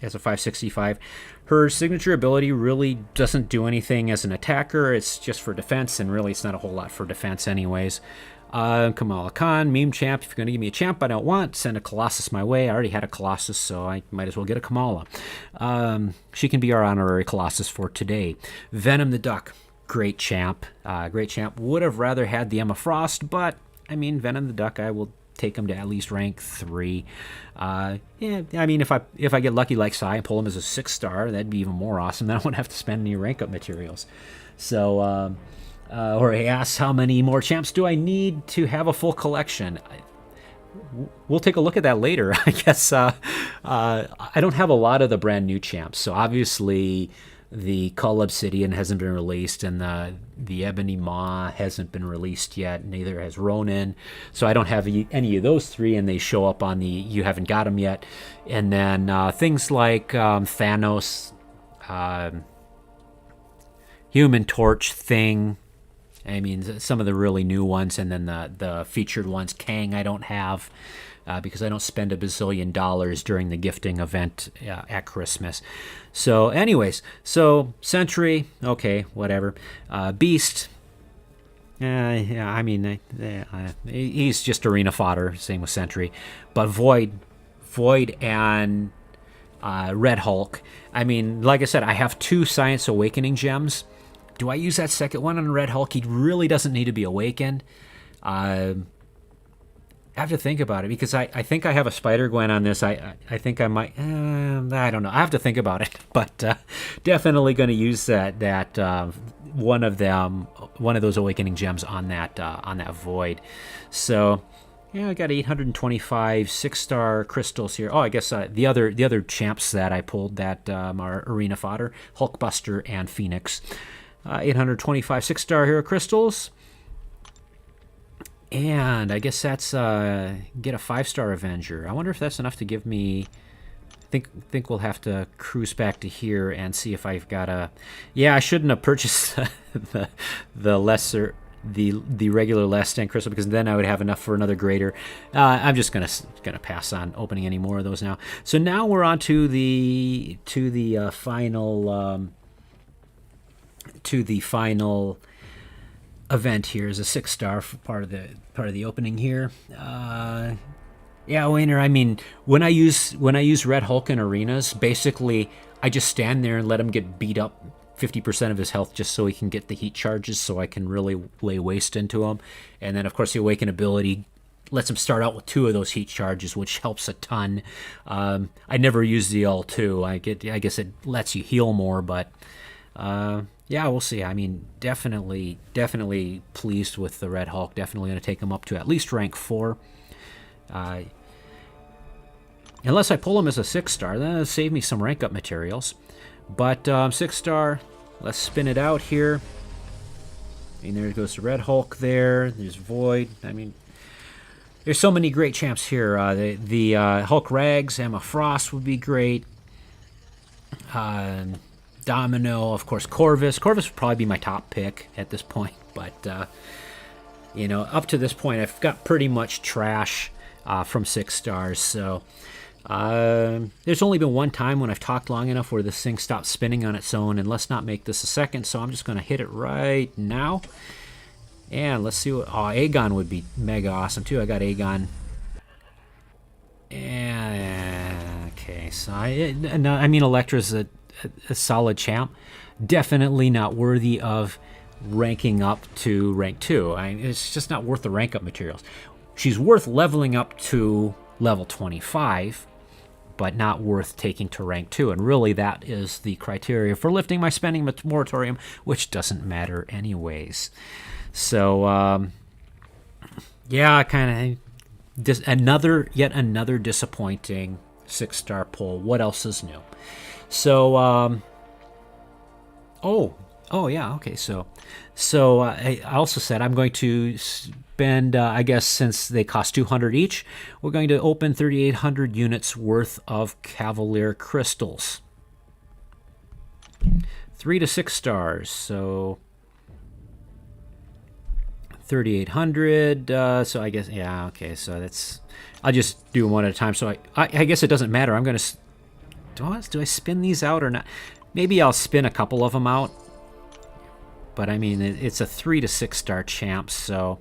as a 565. Her signature ability really doesn't do anything as an attacker. It's just for defense, and really it's not a whole lot for defense anyways. Kamala Khan, meme champ. If you're going to give me a champ I don't want, send a Colossus my way. I already had a Colossus, so I might as well get a Kamala. She can be our honorary Colossus for today. Venom the Duck, great champ. Great champ. Would have rather had the Emma Frost, but I mean, Venom the Duck, I will take him to at least rank 3. Yeah, I mean, if I get lucky like Sai and pull him as a 6-star, that'd be even more awesome. Then I wouldn't have to spend any rank up materials. So, or he asks, how many more champs do I need to have a full collection? We'll take a look at that later. I guess I don't have a lot of the brand new champs, so obviously the Cull Obsidian hasn't been released, and the Ebony Maw hasn't been released yet. Neither has Ronin. So I don't have any of those 3, and they show up on the you haven't got them yet. And then things like Thanos, Human Torch, Thing. I mean, some of the really new ones, and then the featured ones. Kang I don't have. Because I don't spend a bazillion dollars during the gifting event at Christmas. So anyways, so Sentry, okay, whatever. Beast, yeah, I mean, he's just arena fodder, same with Sentry. But Void and Red Hulk, I mean, like I said, I have 2 Science Awakening gems. Do I use that second one on Red Hulk? He really doesn't need to be awakened. I have to think about it, because I think I have a Spider-Gwen on this. I think I might. I don't know. I have to think about it, but definitely going to use that one of those Awakening gems on that Void. So yeah, I got 825 6-star crystals here. Oh, I guess the other champs that I pulled that are arena fodder: Hulkbuster and Phoenix. 825 6-star hero crystals. And I guess that's get a 5-star Avenger. I wonder if that's enough to give me. I think we'll have to cruise back to here and see if I've got a. Yeah, I shouldn't have purchased the regular last stand crystal, because then I would have enough for another greater. I'm just gonna pass on opening any more of those now. So now we're on to the final event here is a 6-star for part of the opening here. Yeah, Wayner. I mean, when I use Red Hulk in arenas, basically I just stand there and let him get beat up 50% of his health, just so he can get the heat charges, so I can really lay waste into him. And then of course the Awaken ability lets him start out with 2 of those heat charges, which helps a ton. I never use the L2. I guess it lets you heal more, but. Yeah, we'll see. I mean, definitely pleased with the Red Hulk. Definitely going to take him up to at least rank 4. Unless I pull him as a 6-star, then it'll save me some rank up materials. But 6-star, let's spin it out here. And there goes the Red Hulk there. There's Void. I mean, there's so many great champs here. The Hulk Rags, Emma Frost would be great. Domino, of course, Corvus. Corvus would probably be my top pick at this point, but up to this point, I've got pretty much trash from 6 stars. So there's only been one time when I've talked long enough where this thing stopped spinning on its own, and let's not make this a second. So I'm just going to hit it right now, and let's see what. Oh, Aegon would be mega awesome too. I got Aegon. And okay, so I mean, Elektra's a solid champ, definitely not worthy of ranking up to rank 2. It's just not worth the rank up materials. She's worth leveling up to level 25, but not worth taking to rank 2. And really, that is the criteria for lifting my spending moratorium, which doesn't matter anyways. So yeah, kind of Yet another disappointing 6-star pull. What else is new? So, oh yeah, okay. So I also said I'm going to spend, I guess since they cost 200 each, we're going to open 3,800 units worth of Cavalier crystals. 3 to 6 stars, so 3,800. So I guess, yeah, okay. So that's, I'll just do one at a time. So I guess it doesn't matter. I'm gonna, do I spin these out or not? Maybe I'll spin a couple of them out. But I mean, it's a 3 to 6 star champ, so.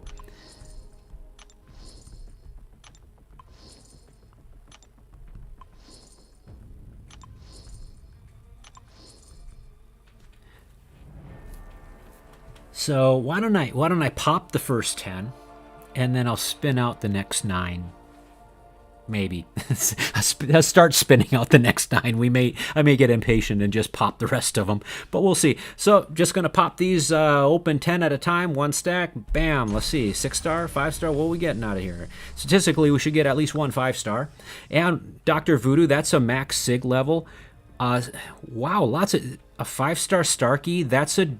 So why don't I pop the first 10, and then I'll spin out the next 9. Maybe I'll start spinning out the next 9. I may get impatient and just pop the rest of them, but we'll see. So just gonna pop these, open 10 at a time, one stack. Bam. Let's see, 6-star, 5-star. What are we getting out of here? Statistically, we should get at least one 5-star. And Dr. Voodoo, that's a max sig level. Wow, lots of a 5-star Starkey. That's a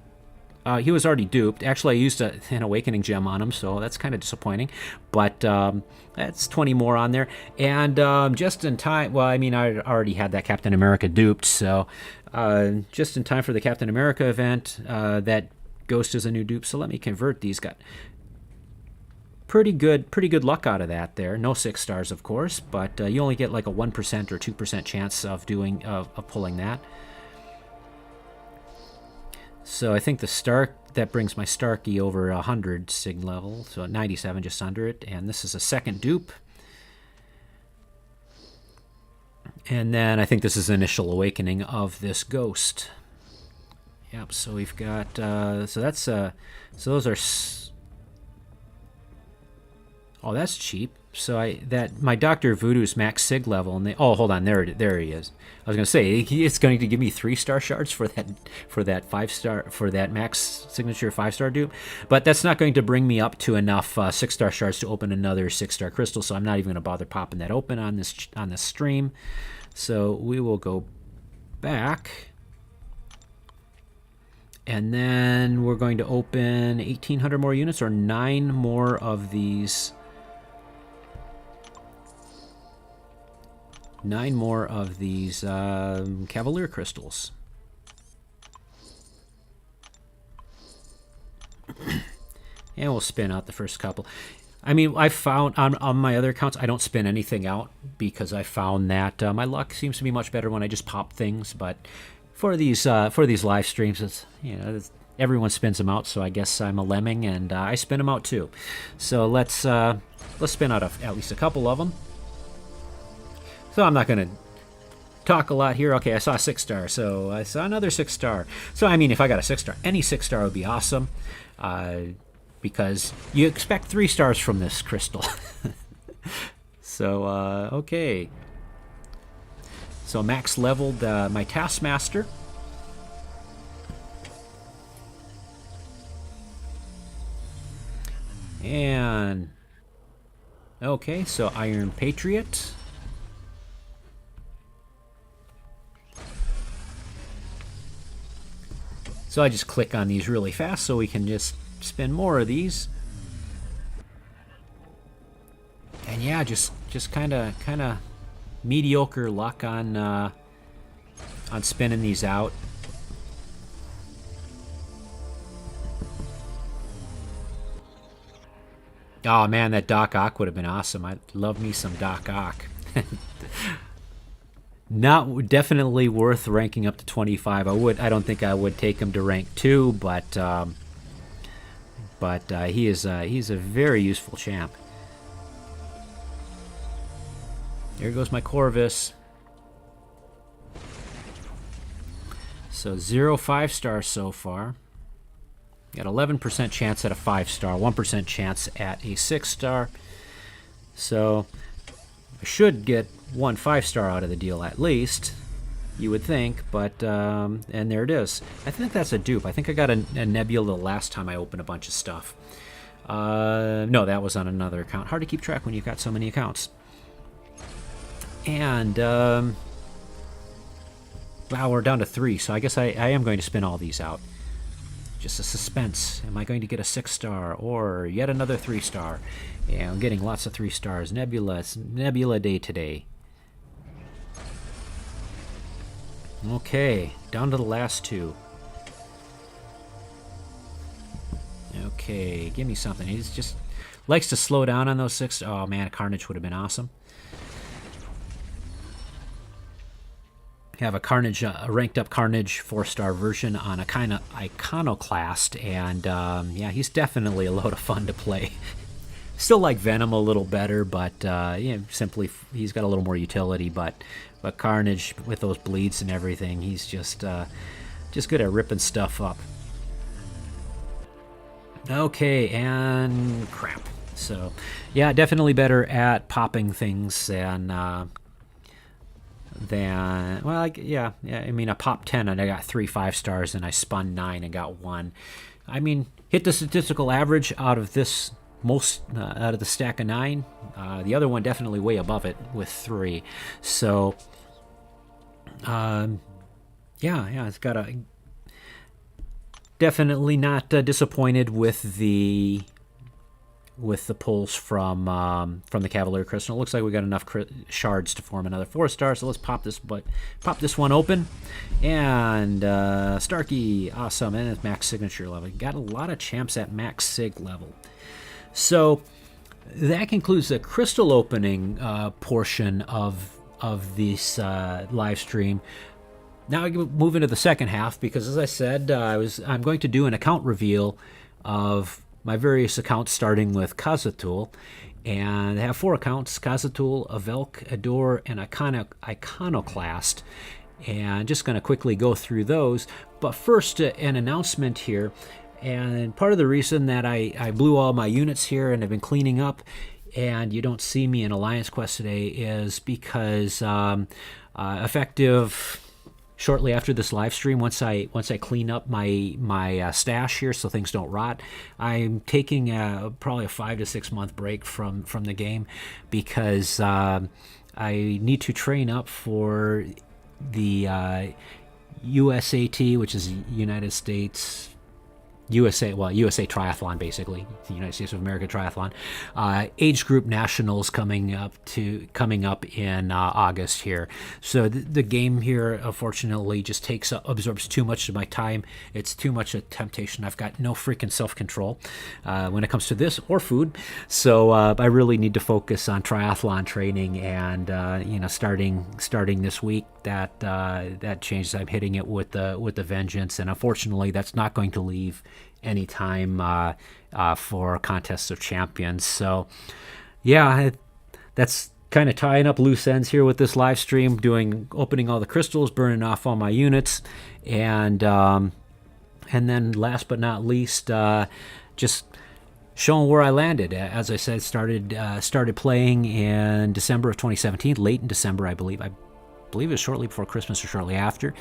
he was already duped. Actually, I used an Awakening Gem on him, so that's kind of disappointing. But that's 20 more on there. And just in time, well, I mean, I already had that Captain America duped, so just in time for the Captain America event, that Ghost is a new dupe. So let me convert these. Got pretty good luck out of that there. No 6 stars, of course, but you only get like a 1% or 2% chance of pulling that. So I think that brings my Starkey over 100 sig level, so at 97, just under it. And this is a second dupe. And then I think this is the initial awakening of this Ghost. Yep. So we've got so that's so those are. Oh, that's cheap. So my Dr. Voodoo's max sig level, and hold on, there he is. I was gonna say it's going to give me 3-star shards for that 5-star, for that max signature 5-star dupe, but that's not going to bring me up to enough 6-star shards to open another 6-star crystal. So I'm not even gonna bother popping that open on this stream. So we will go back, and then we're going to open 1,800 more units, or 9 more of these. 9 more of these Cavalier crystals. And we'll spin out the first couple. I mean, I found on my other accounts, I don't spin anything out because I found that my luck seems to be much better when I just pop things. But for these live streams, it's, everyone spins them out, so I guess I'm a lemming and I spin them out too. So let's spin out at least a couple of them. So I'm not going to talk a lot here. Okay, I saw a 6-star, so I saw another 6-star. So, I mean, if I got a 6-star, any 6-star would be awesome, because you expect 3 stars from this crystal. So, okay. So max leveled my Taskmaster. And, okay, so Iron Patriot. So I just click on these really fast so we can just spin more of these. And yeah, just kind of mediocre luck on spinning these out. Oh man, that Doc Ock would have been awesome. I love me some Doc Ock. Definitely worth ranking up to 25. I don't think I would take him to rank 2, but he's a very useful champ. There goes my Corvus. So 0 5-stars so far. Got 11% chance at a 5-star, 1% chance at a 6-star. So I should get 1 5-star out of the deal at least, you would think, but and there it is. I think that's a dupe. I think I got a Nebula the last time I opened a bunch of stuff. No, that was on another account. Hard to keep track when you've got so many accounts. And wow, we're down to 3, so I guess I am going to spin all these out. Just a suspense. Am I going to get a 6-star or yet another 3-star? Yeah, I'm getting lots of 3 stars. Nebula. It's Nebula day today. Okay, down to the last 2. Okay, give me something. He just likes to slow down on those 6. Oh man, a Carnage would have been awesome. Have a Carnage, a ranked up Carnage 4-star version on a kind of Iconoclast, and yeah, he's definitely a load of fun to play. Still like Venom a little better, but yeah, simply he's got a little more utility. But Carnage with those bleeds and everything, he's just good at ripping stuff up. Okay, and crap. So yeah, definitely better at popping things than well, yeah. I mean, I popped 10 and I got 3 5-stars, and I spun 9 and got 1. I mean, hit the statistical average out of this out of the stack of 9. The other one definitely way above it with 3. So, yeah, it's got a definitely not disappointed with the pulls from the Cavalier Crystal. It looks like we got enough shards to form another 4-star. So let's pop this one open, and Starkey, awesome, and it's max signature level. Got a lot of champs at max sig level. So that concludes the crystal opening portion of this live stream. Now I move into the second half, because as I said, I'm going to do an account reveal of my various accounts, starting with Cazathuul, and I have 4 accounts: Cazathuul, Avelke, Adaur, and Iconoclast, and just going to quickly go through those. But first, an announcement here, and part of the reason that I blew all my units here and have been cleaning up, and you don't see me in Alliance Quest today, is because effective shortly after this live stream, once I clean up my stash here so things don't rot, I'm taking probably a 5 to 6 month break from the game, because I need to train up for the USAT, which is USA Triathlon, basically, the United States of America Triathlon, age group nationals coming up in August here. So the game here, unfortunately, just absorbs too much of my time. It's too much a temptation. I've got no freaking self-control when it comes to this or food. So I really need to focus on triathlon training, and starting this week, that changes. I'm hitting it with the vengeance, and unfortunately, that's not going to leave any time for contests of champions. So yeah, that's kind of tying up loose ends here with this live stream, opening all the crystals, burning off all my units, and then last but not least, just showing where I landed. As I said, started playing in December of 2017, late in December, I believe it was shortly before Christmas or shortly after,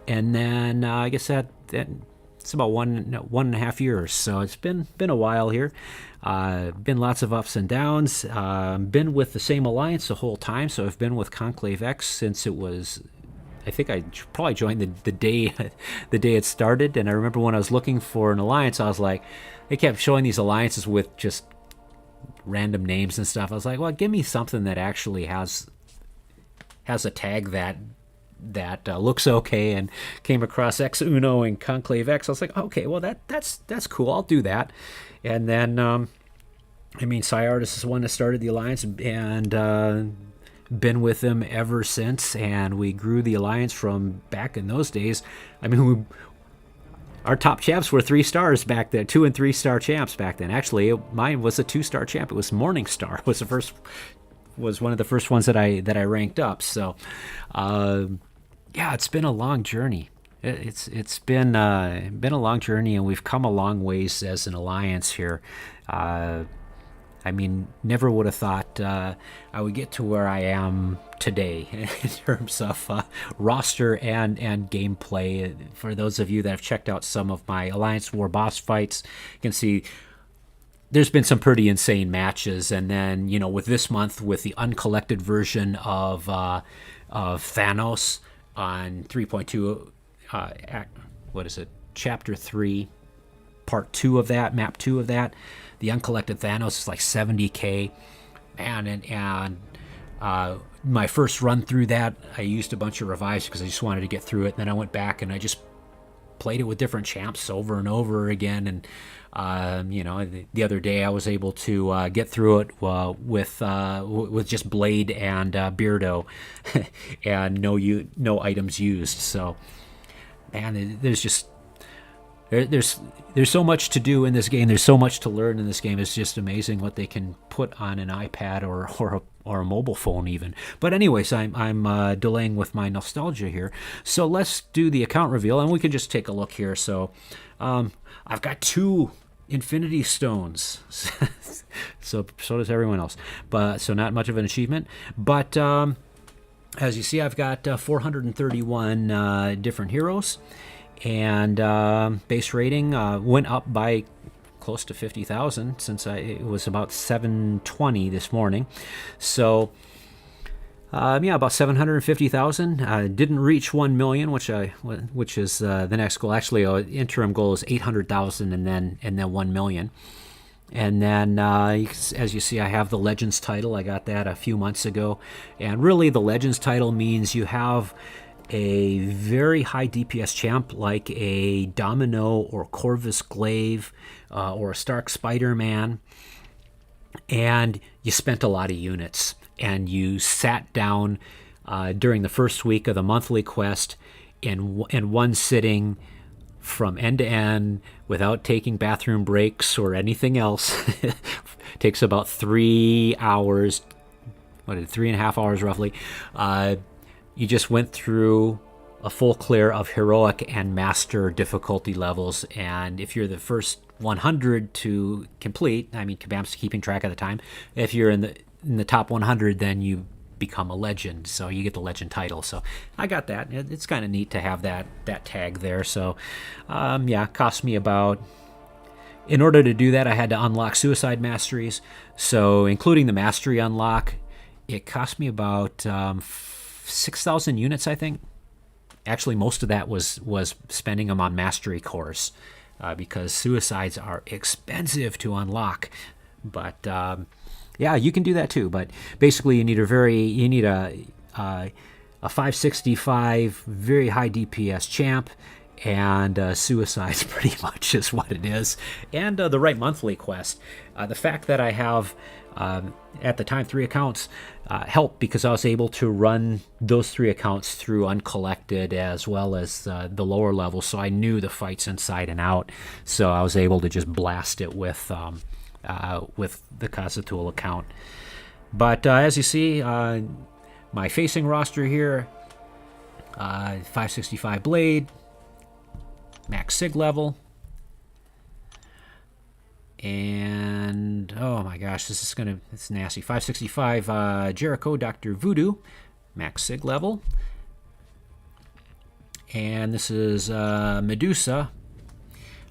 and then I guess that it's about 1.5 years. So it's been a while here. Been lots of ups and downs. Been with the same alliance the whole time. So I've been with Conclave X since it was, I think I probably joined the day it started. And I remember when I was looking for an alliance, I was like, they kept showing these alliances with just random names and stuff. I was like, well, give me something that actually has a tag that looks okay, and came across Ex Uno and Conclave X. I was like, okay, well that's cool. I'll do that. And then Cyartis is one that started the alliance, and been with them ever since. And we grew the alliance from back in those days. I mean, our top champs were 3 stars back then, 2 and 3 star champs back then. Actually, mine was a 2-star champ. It was Morningstar. Was one of the first ones that I ranked up. So yeah, it's been a long journey. It's been a long journey, and we've come a long ways as an alliance here. I mean, never would have thought I would get to where I am today in terms of roster and gameplay. For those of you that have checked out some of my Alliance War boss fights, you can see there's been some pretty insane matches, and then with this month with the uncollected version of Thanos on 3.2, what is it? Chapter 3, Part 2 of that, Map 2 of that. The uncollected Thanos is like 70K, and my first run through that, I used a bunch of revives because I just wanted to get through it. And then I went back and I just played it with different champs over and over again. And the other day I was able to get through it with just Blade and Beardo, and no items used. So, man, there's so much to do in this game. There's so much to learn in this game. It's just amazing what they can put on an iPad or a mobile phone even. But anyways, I'm delaying with my nostalgia here. So let's do the account reveal, and we can just take a look here. So I've got 2 Infinity Stones. So does everyone else. But so not much of an achievement. But as you see, I've got 431 different heroes. And base rating went up by close to 50,000 since it was about 720 this morning. So, about 750,000. Didn't reach 1 million, which is the next goal. Actually, interim goal is 800,000, and then 1 million. And then, as you see, I have the Legends title. I got that a few months ago, and really, the Legends title means you have a very high DPS champ like a Domino or Corvus Glaive or a Stark Spider-Man, and you spent a lot of units, and you sat down during the first week of the monthly quest in one sitting from end to end without taking bathroom breaks or anything else. It takes about 3 hours, 3.5 hours roughly. You just went through a full clear of heroic and master difficulty levels, and if you're the first 100 to complete, I mean, Kabam's keeping track of the time. If you're in the top 100, then you become a legend, so you get the legend title. So I got that. It's kind of neat to have that tag there. So it cost me about. In order to do that, I had to unlock suicide masteries. So including the mastery unlock, it cost me about 6,000 units, I think. Actually, most of that was spending them on mastery cores because suicides are expensive to unlock. But you can do that too. But basically, you need a 565 very high DPS champ, and suicides pretty much is what it is, and the right monthly quest. The fact that I have at the time 3 accounts helped because I was able to run those 3 accounts through uncollected as well as the lower level, so I knew the fights inside and out. So I was able to just blast it with the Cazathuul account. But as you see, my facing roster here, 565 Blade, max Sig level. And oh my gosh, it's nasty. 565 Jericho, Dr. Voodoo, max Sig level. And this is Medusa.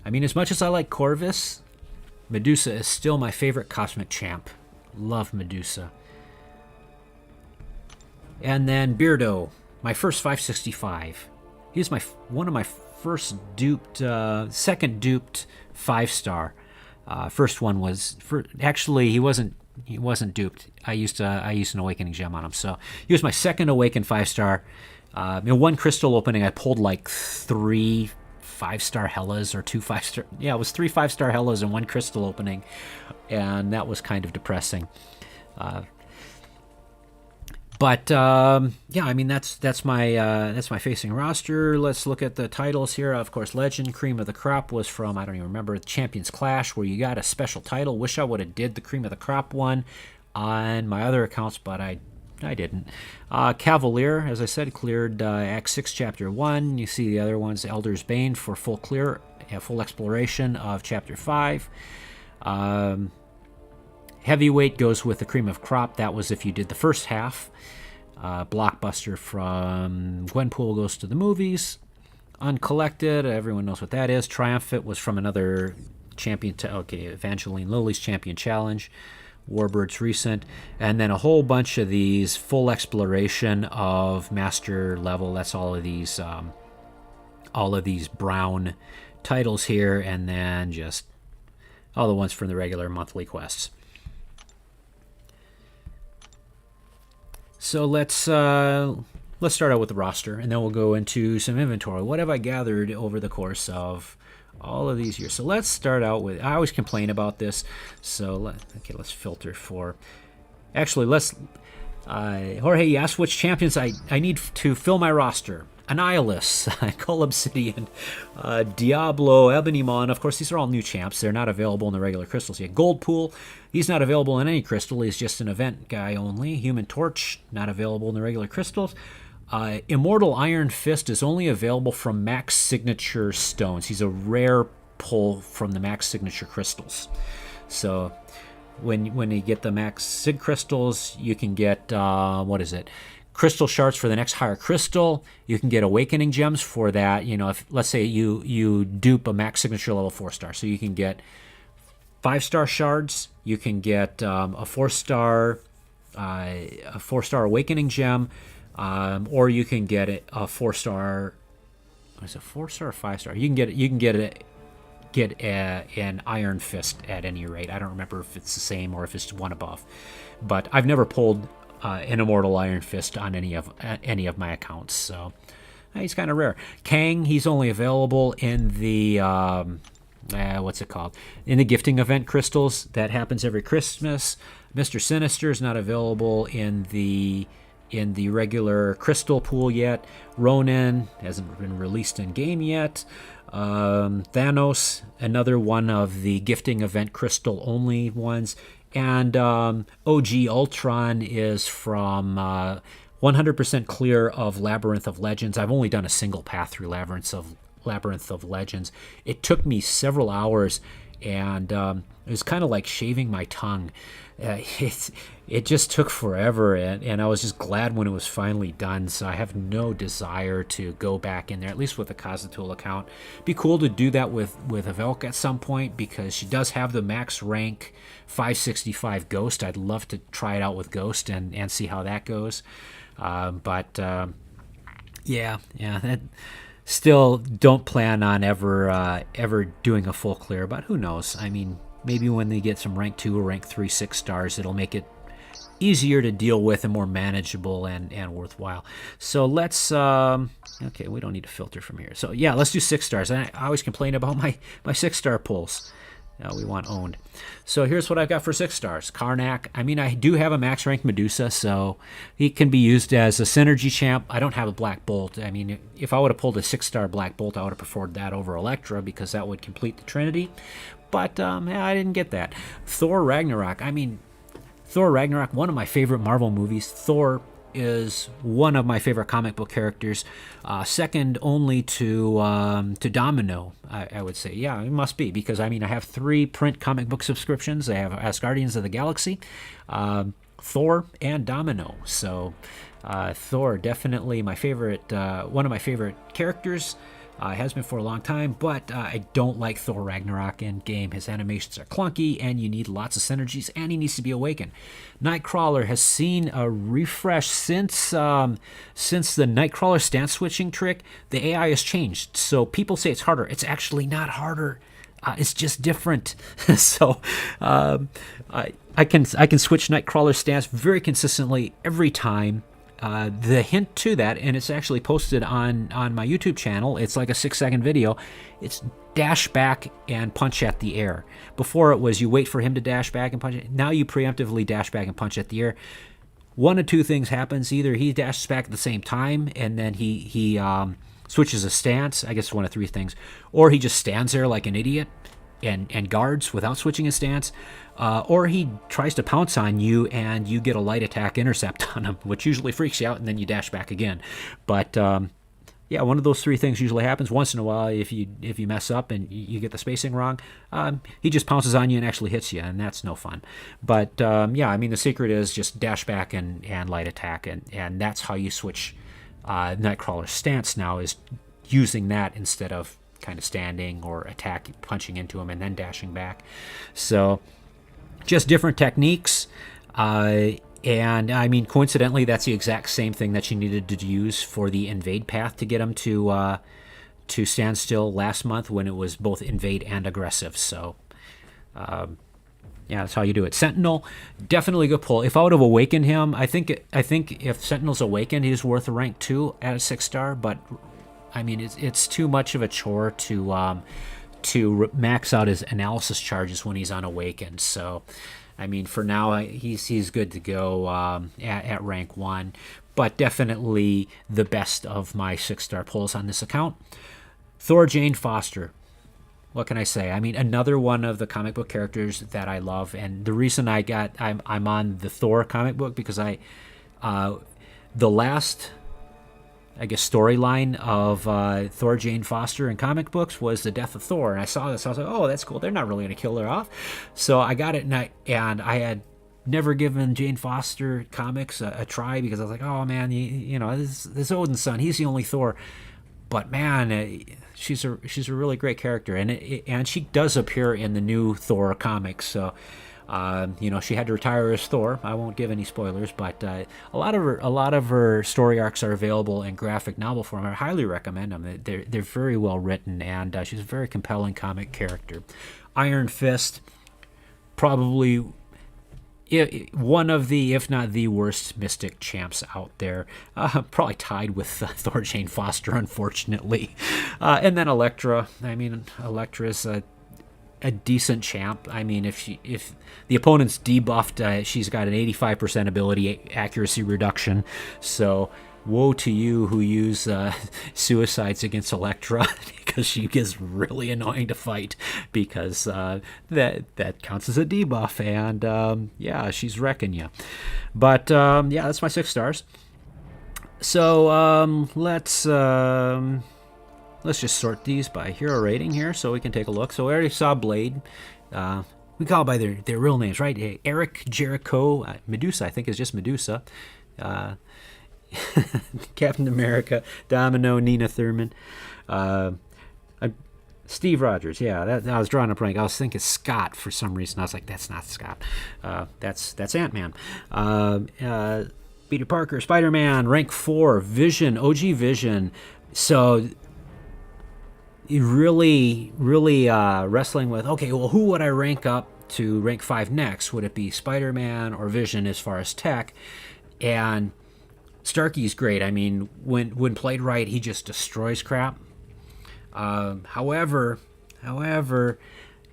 I mean, as much as I like Corvus, Medusa is still my favorite cosmic champ. Love Medusa. And then Beardo, my first 565. He's one of my first duped, second duped 5-star. First one was actually he wasn't duped. I used an awakening gem on him, so he was my second awakened 5-star. In one crystal opening, I pulled like 3 5-star Hellas or 2 5-star. Yeah, it was 3 5-star Hellas in one crystal opening, and that was kind of depressing. But I mean that's my facing roster. Let's look at the titles here. Of course, Legend Cream of the Crop was from, I don't even remember, Champions Clash, where you got a special title. Wish I would have did the Cream of the Crop one on my other accounts, but I didn't. Cavalier, as I said, cleared Act 6, Chapter 1. You see the other ones, Elder's Bane for full clear, full exploration of Chapter 5. Heavyweight goes with the Cream of Crop. That was if you did the first half. Blockbuster from Gwenpool Goes to the Movies. Uncollected, everyone knows what that is. Triumphant was from another Okay, Evangeline Lilly's Champion Challenge, Warbird's recent, and then a whole bunch of these full exploration of master level. That's all of these brown titles here, and then just all the ones from the regular monthly quests. So let's start out with the roster, and then we'll go into some inventory. What have I gathered over the course of all of these years? So let's start out with, I always complain about this, so let's filter for, actually Jorge, you asked which champions I need to fill my roster. Annihilus, Cull Obsidian, Diablo, Ebonymon. Of course, these are all new champs. They're not available in the regular crystals yet. Goldpool, he's not available in any crystal. He's just an event guy only. Human Torch, not available in the regular crystals. Immortal Iron Fist is only available from max signature stones. He's a rare pull from the max signature crystals. So when you get the max sig crystals, you can get, crystal shards for the next higher crystal. You can get awakening gems for that. If let's say you dupe a max signature level 4-star, so you can get 5-star shards. You can get a 4-star awakening gem, or you can get a 4-star. Is it 4-star or 5-star? You can get an Iron Fist at any rate. I don't remember if it's the same or if it's one above, but I've never pulled an Immortal Iron Fist on any of my accounts, so he's kind of rare. Kang, he's only available in the in the gifting event crystals that happens every Christmas. Mr. Sinister is not available in the regular crystal pool yet. Ronin hasn't been released in game yet. Thanos, another one of the gifting event crystal only ones. And OG Ultron is from 100% clear of Labyrinth of Legends. I've only done a single path through Labyrinth of Legends. It took me several hours, and it was kind of like shaving my tongue. It just took forever, and I was just glad when it was finally done, so I have no desire to go back in there, at least with the Cazathuul account. It'd be cool to do that with Avelke at some point, because she does have the max rank 565 Ghost. I'd love to try it out with Ghost and see how that goes. That still don't plan on ever doing a full clear, but who knows? I mean, maybe when they get some rank 2 or rank 3 6-stars, it'll make it easier to deal with and more manageable and worthwhile. So let's, okay, we don't need to filter from here. So yeah, let's do 6-stars. I always complain about my 6-star pulls. We want owned. So here's what I've got for 6 stars. Karnak. I mean, I do have a max rank Medusa, so he can be used as a synergy champ. I don't have a Black Bolt. I mean, if I would have pulled a 6-star Black Bolt, I would have preferred that over Electra, because that would complete the Trinity. But I didn't get that. Thor Ragnarok. I mean, Thor Ragnarok, one of my favorite Marvel movies. Thor is one of my favorite comic book characters, second only to Domino, I would say. Yeah, it must be, because I mean, I have 3 print comic book subscriptions. I have Asgardians of the Galaxy, Thor, and Domino. So Thor, definitely my favorite, one of my favorite characters. Has been for a long time, but I don't like Thor Ragnarok in game. His animations are clunky, and you need lots of synergies, and he needs to be awakened. Nightcrawler has seen a refresh since the Nightcrawler stance switching trick. The AI has changed, so people say it's harder. It's actually not harder. It's just different. So I can switch Nightcrawler stance very consistently every time. The hint to that, and it's actually posted on my YouTube channel, it's like a 6-second video, it's dash back and punch at the air. Before it was you wait for him to dash back and punch it. Now you preemptively dash back and punch at the air. One of 2 things happens. Either he dashes back at the same time, and then he switches a stance. I guess one of 3 things. Or he just stands there like an idiot and guards without switching his stance. Or he tries to pounce on you, and you get a light attack intercept on him, which usually freaks you out, and then you dash back again. But yeah, one of those 3 things usually happens. Once in a while, if you mess up and you get the spacing wrong, he just pounces on you and actually hits you, and that's no fun. But yeah, I mean, the secret is just dash back and light attack, and that's how you switch Nightcrawler's stance now, is using that instead of kind of standing or punching into him and then dashing back. So just different techniques. And I mean, coincidentally, that's the exact same thing that she needed to use for the invade path to get him to stand still last month when it was both invade and aggressive. So yeah, that's how you do it. Sentinel, definitely good pull. If I would have awakened him, I think if Sentinel's awakened, he's worth a rank 2 at a 6-star. But I mean, it's too much of a chore to max out his analysis charges when he's unawakened. So, I mean, for now, he's good to go at rank 1. But definitely the best of my 6-star pulls on this account. Thor Jane Foster. What can I say? I mean, another one of the comic book characters that I love, and the reason I'm on the Thor comic book because the last, I guess, storyline of Thor Jane Foster in comic books was the death of Thor, and I saw this. I was like, oh, that's cool. They're not really going to kill her off, so I got it, and I had never given Jane Foster comics a try because I was like, oh man, you know, this Odin's son, he's the only Thor. But man, she's a really great character, and she does appear in the new Thor comics. So, you know, she had to retire as Thor. I won't give any spoilers, but a lot of her story arcs are available in graphic novel form. I highly recommend them. They're very well written, and she's a very compelling comic character. Iron Fist, probably one of the, if not the worst mystic champs out there, probably tied with Thor Jane Foster, unfortunately. And then Elektra. I mean, Elektra's a decent champ. I mean, if the opponent's debuffed, she's got an 85% ability accuracy reduction. So woe to you who use suicides against Elektra because she gets really annoying to fight because that counts as a debuff, and yeah, she's wrecking you. But yeah, that's my 6 stars. So let's just sort these by hero rating here so we can take a look. So we already saw Blade. We call it by their real names, right? Eric, Jericho, Medusa, I think is just Medusa. Captain America, Domino, Nina Thurman, Steve Rogers. Yeah, I was drawing up rank. I was thinking Scott for some reason. I was like, that's not Scott. That's Ant-Man. Peter Parker, Spider-Man, rank 4. Vision, OG Vision. So really wrestling with, okay, well, who would I rank up to rank 5 next? Would it be Spider-Man or Vision as far as tech? And Starkey's great. I mean, when played right, he just destroys crap. However,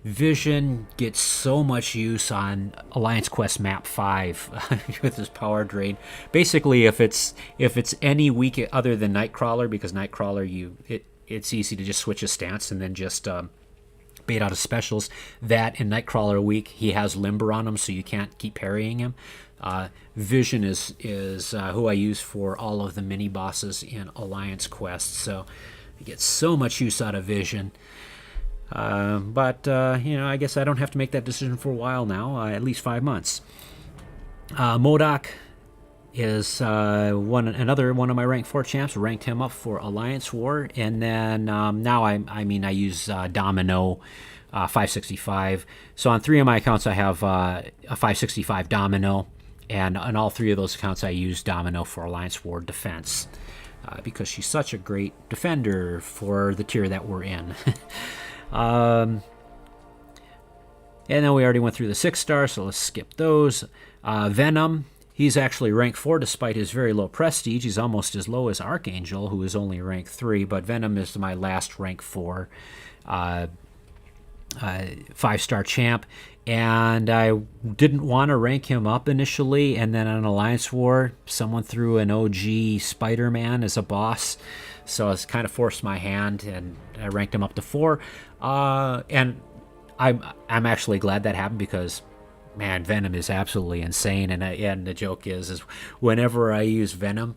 Vision gets so much use on Alliance Quest Map 5 with his power drain. Basically, if it's any weak other than Nightcrawler, because Nightcrawler it's easy to just switch his stance and then just bait out his specials. That and Nightcrawler weak, he has Limber on him, so you can't keep parrying him. Vision is who I use for all of the mini bosses in Alliance Quest, so I get so much use out of Vision. But you know, I guess I don't have to make that decision for a while now, at least 5 months. MODOK is another one of my rank 4 champs. Ranked him up for Alliance War, and then now I use Domino. 565. So on 3 of my accounts I have a 565 Domino, and on all 3 of those accounts I use Domino for Alliance War defense because she's such a great defender for the tier that we're in. And then we already went through the 6 stars, so let's skip those. Venom, he's actually rank 4 despite his very low prestige. He's almost as low as Archangel, who is only rank 3, but Venom is my last rank 4 5-star champ, and I didn't want to rank him up initially, and then on Alliance War someone threw an OG Spider-Man as a boss, so I was kind of forced my hand and I ranked him up to 4, and I'm actually glad that happened because man, Venom is absolutely insane, and the joke is whenever I use Venom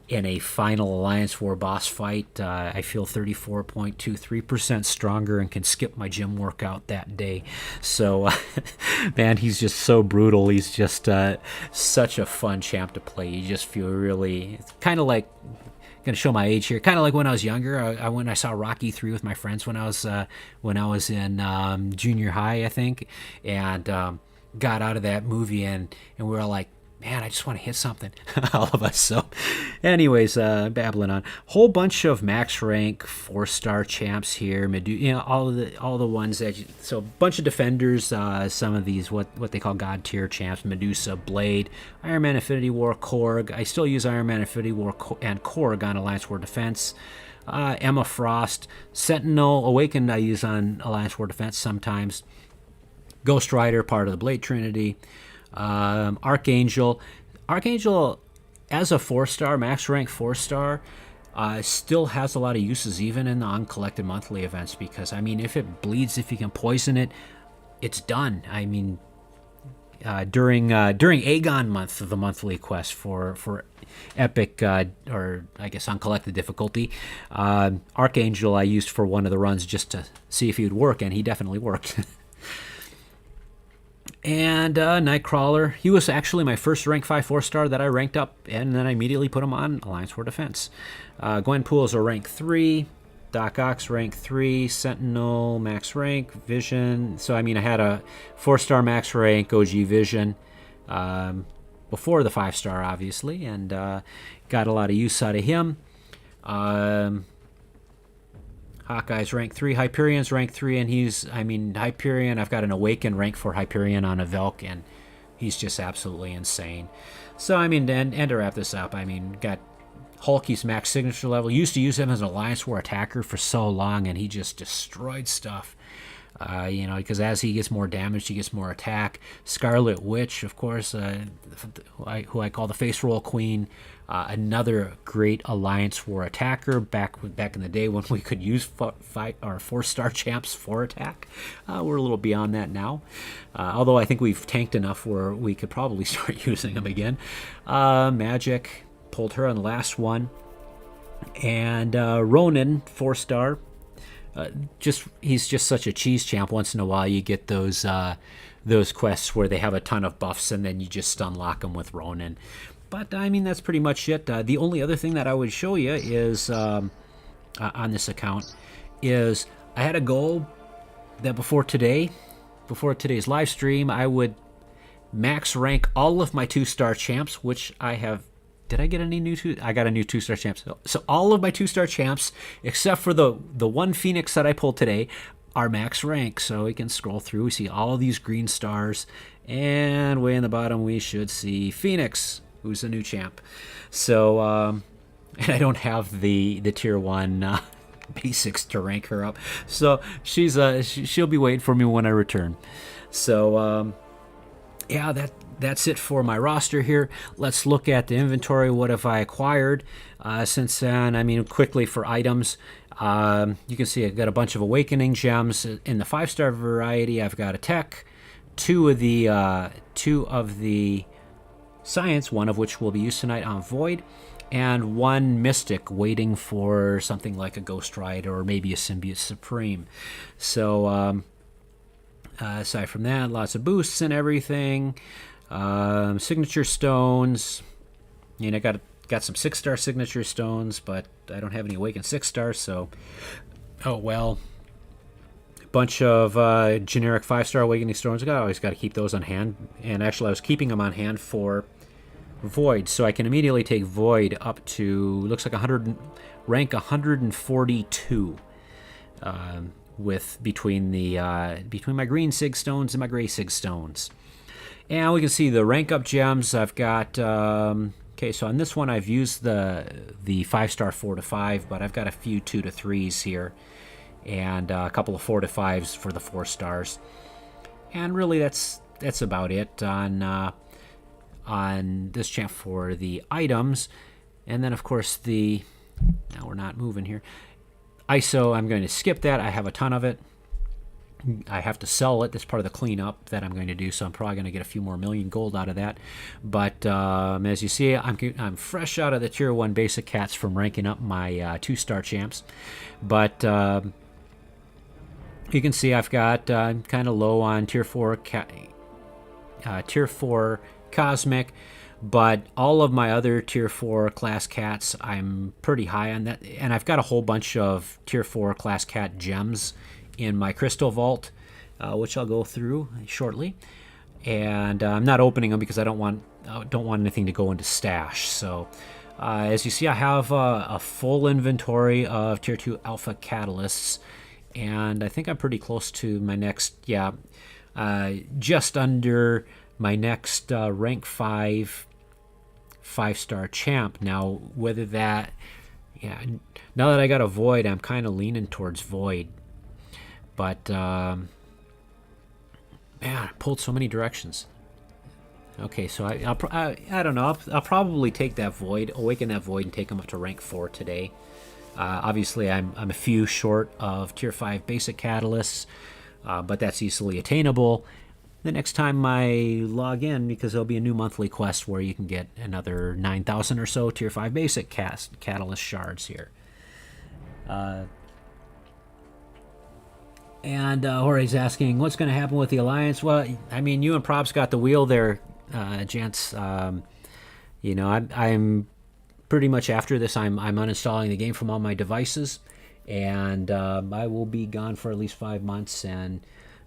in a final Alliance War boss fight, I feel 34.23% stronger and can skip my gym workout that day. So, man, he's just so brutal. He's just such a fun champ to play. You just feel really kind of like going to show my age here. Kind of like when I was younger. I went and I saw Rocky 3 with my friends when I was in junior high, I think, and got out of that movie and we were all like, man, I just want to hit something, all of us. So, anyways, babbling on. Whole bunch of max rank 4-star champs here. All the ones that. So, a bunch of defenders. Some of these what they call god tier champs: Medusa, Blade, Iron Man, Infinity War, Korg. I still use Iron Man, Infinity War, and Korg on Alliance War Defense. Emma Frost, Sentinel, Awakened. I use on Alliance War Defense sometimes. Ghost Rider, part of the Blade Trinity. Archangel as a 4-star, max rank 4-star, still has a lot of uses even in the uncollected monthly events, because I mean, if it bleeds, if you can poison it, it's done. I mean, during Aegon month of the monthly quest for epic or I guess uncollected difficulty, Archangel I used for one of the runs just to see if he would work, and he definitely worked. And Nightcrawler, he was actually my first rank 5 4-star that I ranked up, and then I immediately put him on Alliance War Defense. Gwenpool is a rank 3, Doc Ock rank 3, Sentinel max rank, Vision. So I mean, I had a 4-star max rank OG Vision before the 5-star, obviously, and got a lot of use out of him. Hawkeye's rank 3, Hyperion's rank 3, and Hyperion, I've got an Awakened rank 4 Hyperion on Avelke, and he's just absolutely insane. So, I mean, and to wrap this up, I mean, got Hulky's max signature level. Used to use him as an Alliance War attacker for so long, and he just destroyed stuff. Because as he gets more damage, he gets more attack. Scarlet Witch, of course, who I call the Face Roll Queen, another great Alliance War attacker back in the day when we could use 4-star champs for attack. We're a little beyond that now, although I think we've tanked enough where we could probably start using them again. Magic, pulled her on the last one. And Ronan, 4-star. He's just such a cheese champ. Once in a while you get those quests where they have a ton of buffs and then you just unlock them with Ronan. But I mean, that's pretty much it. The only other thing that I would show you is on this account is I had a goal that before today's live stream, I would max rank all of my 2-star champs, which I have. Did I get any new I got a new 2-star champs. So all of my 2-star champs, except for the one Phoenix that I pulled today, are max rank. So we can scroll through. We see all of these green stars. And way in the bottom, we should see Phoenix, who's a new champ. So, and I don't have the tier 1 basics to rank her up. So she'll be waiting for me when I return. So, yeah, that's it for my roster here. Let's look at the inventory. What have I acquired since then? I mean, quickly for items, you can see I've got a bunch of Awakening gems in the 5-star variety. I've got a tech, two of the science, one of which will be used tonight on Void, and one mystic waiting for something like a Ghost Rider or maybe a Symbiote Supreme. So aside from that, lots of boosts and everything. Signature stones. I got some 6-star signature stones, but I don't have any Awakened 6-stars, so oh well. Bunch of generic 5-star Awakening stones. I always got to keep those on hand, and actually I was keeping them on hand for Void, so I can immediately take Void up to looks like rank 142. With between my green Sig stones and my gray Sig stones. And we can see the rank up gems. I've got okay, so on this one I've used the 5-star 4 to 5, but I've got a few 2 to 3s here, and a couple of 4 to 5s for the 4 stars. And really that's about it on this champ for the items. And then of course now we're not moving here. ISO, I'm going to skip that. I have a ton of it. I have to sell it. That's part of the cleanup that I'm going to do, so I'm probably going to get a few more million gold out of that. But as you see, I'm fresh out of the tier 1 basic cats from ranking up my 2-star champs. But you can see I've got kind of low on tier 4 Cosmic. But all of my other tier 4 class cats, I'm pretty high on that. And I've got a whole bunch of tier 4 class cat gems in my crystal vault, which I'll go through shortly. And I'm not opening them because I don't want anything to go into stash. So as you see, I have a full inventory of tier 2 alpha catalysts, and I think I'm pretty close to my next, just under my next rank 5-star champ. Now, whether that, now that I got a void, I'm kind of leaning towards void. But, man, I pulled so many directions. Okay, so I don't know. I'll probably take that void, awaken that void, and take him up to rank 4 today. Obviously, I'm a few short of tier 5 basic catalysts, but that's easily attainable the next time I log in, because there'll be a new monthly quest where you can get another 9,000 or so tier 5 basic catalyst shards here. And Jorge's asking, what's going to happen with the Alliance? Well, I mean, you and Prob's got the wheel there, gents. You know, I'm pretty much after this, I'm uninstalling the game from all my devices, and I will be gone for at least 5 months, and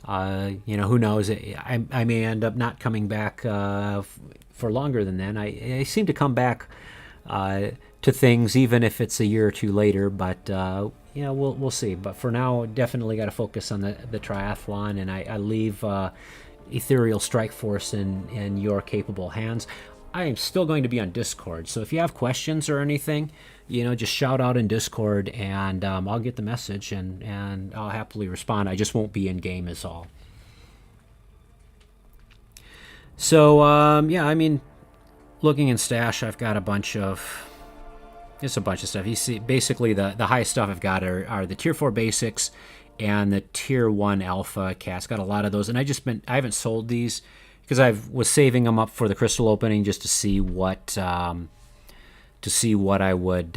you know, who knows, I may end up not coming back for longer than then. I seem to come back to things even if it's a year or two later, but you know, we'll see. But for now, definitely got to focus on the triathlon, and I leave Ethereal Strike Force in your capable hands. I am still going to be on Discord, so if you have questions or anything, you know, just shout out in Discord, and I'll get the message, and I'll happily respond. I just won't be in game is all. So yeah, I mean, looking in stash, I've got a bunch of stuff. You see, basically the highest stuff I've got are the tier 4 basics and the tier 1 alpha cats. Got a lot of those, and I haven't sold these because I was saving them up for the crystal opening, just to see what I would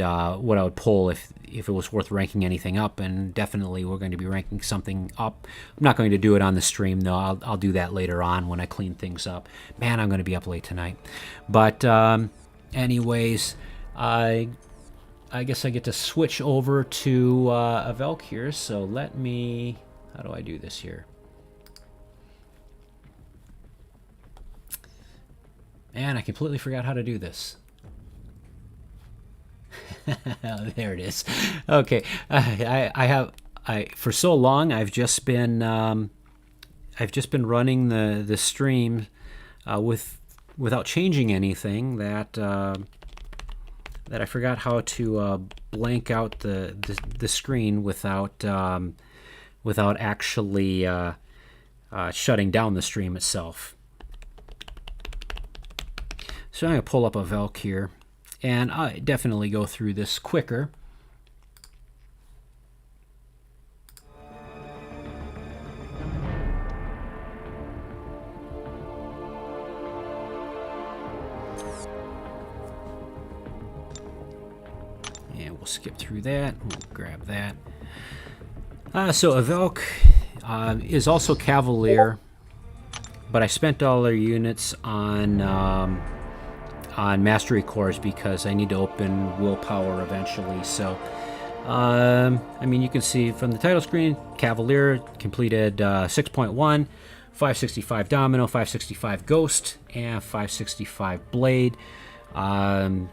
pull if it was worth ranking anything up. And definitely we're going to be ranking something up. I'm not going to do it on the stream though. I'll do that later on when I clean things up. Man, I'm going to be up late tonight. But anyways, I guess I get to switch over to Avelke here. So let me, how do I do this here? Man, I completely forgot how to do this. There it is. Okay, for so long I've just been running the stream without changing anything, that I forgot how to blank out the screen without actually shutting down the stream itself. So I'm going to pull up Avelke here, and I definitely go through this quicker. And we'll skip through that. We'll grab that. So Avelke is also Cavalier, but I spent all their units on mastery cores because I need to open willpower eventually. So I mean, you can see from the title screen, Cavalier completed 6.1, 565 Domino, 565 Ghost, and 565 Blade.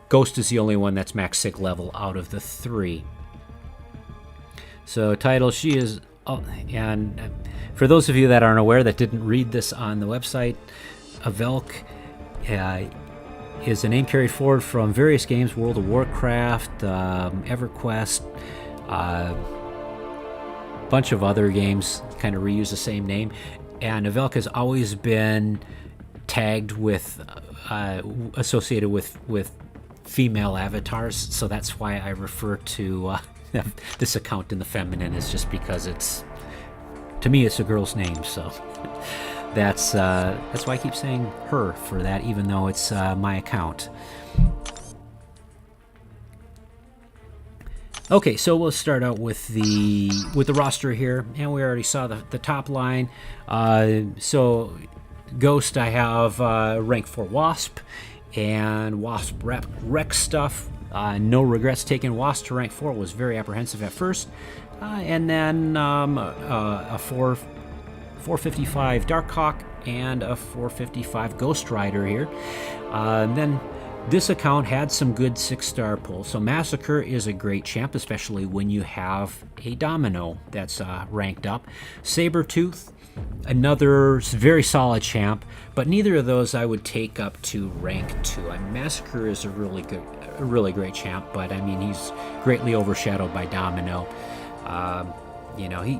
Ghost is the only one that's max sig level out of the 3. So title, she is, and for those of you that aren't aware, that didn't read this on the website, Avelke is a name carried forward from various games, World of Warcraft, EverQuest, bunch of other games kind of reuse the same name, and Avelke has always been tagged with, associated with female avatars, so that's why I refer to this account in the feminine, is just because it's, to me, it's a girl's name, so that's why I keep saying her for that, even though it's my account. Okay, so we'll start out with the roster here, and we already saw the top line. So Ghost, I have rank 4 Wasp, And Wasp wreck stuff. No regrets taking Wasp to rank 4. Was very apprehensive at first. And then a 455 Darkhawk and a 455 Ghost Rider here. And then this account had some good 6-star pulls. So Massacre is a great champ, especially when you have a Domino that's ranked up. Sabretooth, another very solid champ, but neither of those I would take up to rank 2. Massacre is a really great champ, but I mean he's greatly overshadowed by Domino.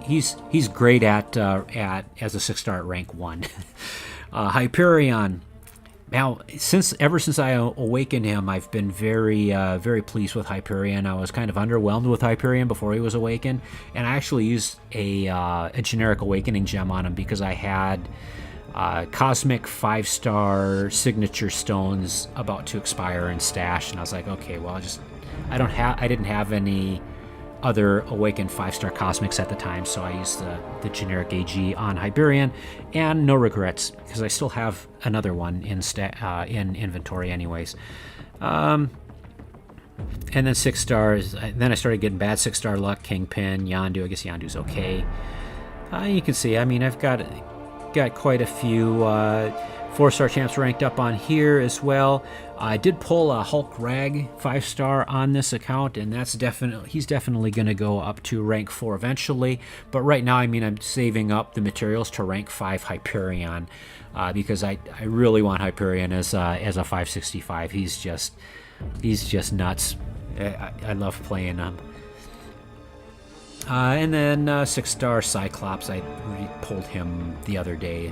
He's great at as a 6-star at rank 1. Hyperion. Now, ever since I awakened him, I've been very pleased with Hyperion. I was kind of underwhelmed with Hyperion before he was awakened, and I actually used a generic awakening gem on him because I had cosmic 5-star signature stones about to expire in stash, and I was like, okay, well, I didn't have any other awakened 5-star cosmics at the time, so I used the generic AG on Hyperion, and no regrets because I still have another one in inventory anyways. And then 6 stars. Then I started getting bad 6-star luck. Kingpin, Yondu. I guess Yondu's okay. You can see, I mean, I've got quite a few 4-star champs ranked up on here as well. I did pull a Hulk Rag 5-star on this account, and he's definitely going to go up to rank 4 eventually. But right now, I mean, I'm saving up the materials to rank 5 Hyperion because I really want Hyperion as a 565. He's just nuts. I love playing him. And then 6-star Cyclops. I pulled him the other day,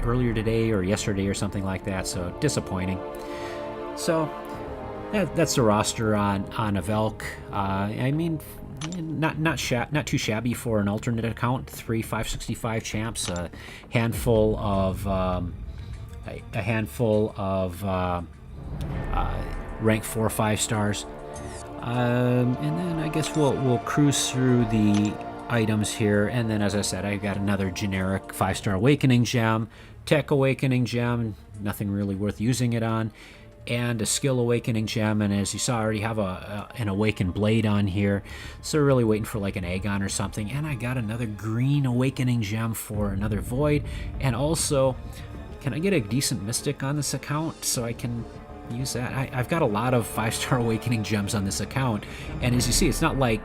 earlier today or yesterday or something like that. So disappointing. So that's the roster on Avelke. I mean, not too shabby for an alternate account. 3 565 champs, a handful of rank 4 5-stars. And then I guess we'll cruise through the items here. And then, as I said, I got another generic 5-star awakening gem, tech awakening gem, nothing really worth using it on, and a skill awakening gem. And as you saw, I already have an awakened blade on here, so really waiting for like an Aegon or something. And I got another green awakening gem for another void. And also, can I get a decent mystic on this account so I can use that? I've got a lot of 5-star awakening gems on this account, and as you see, it's not like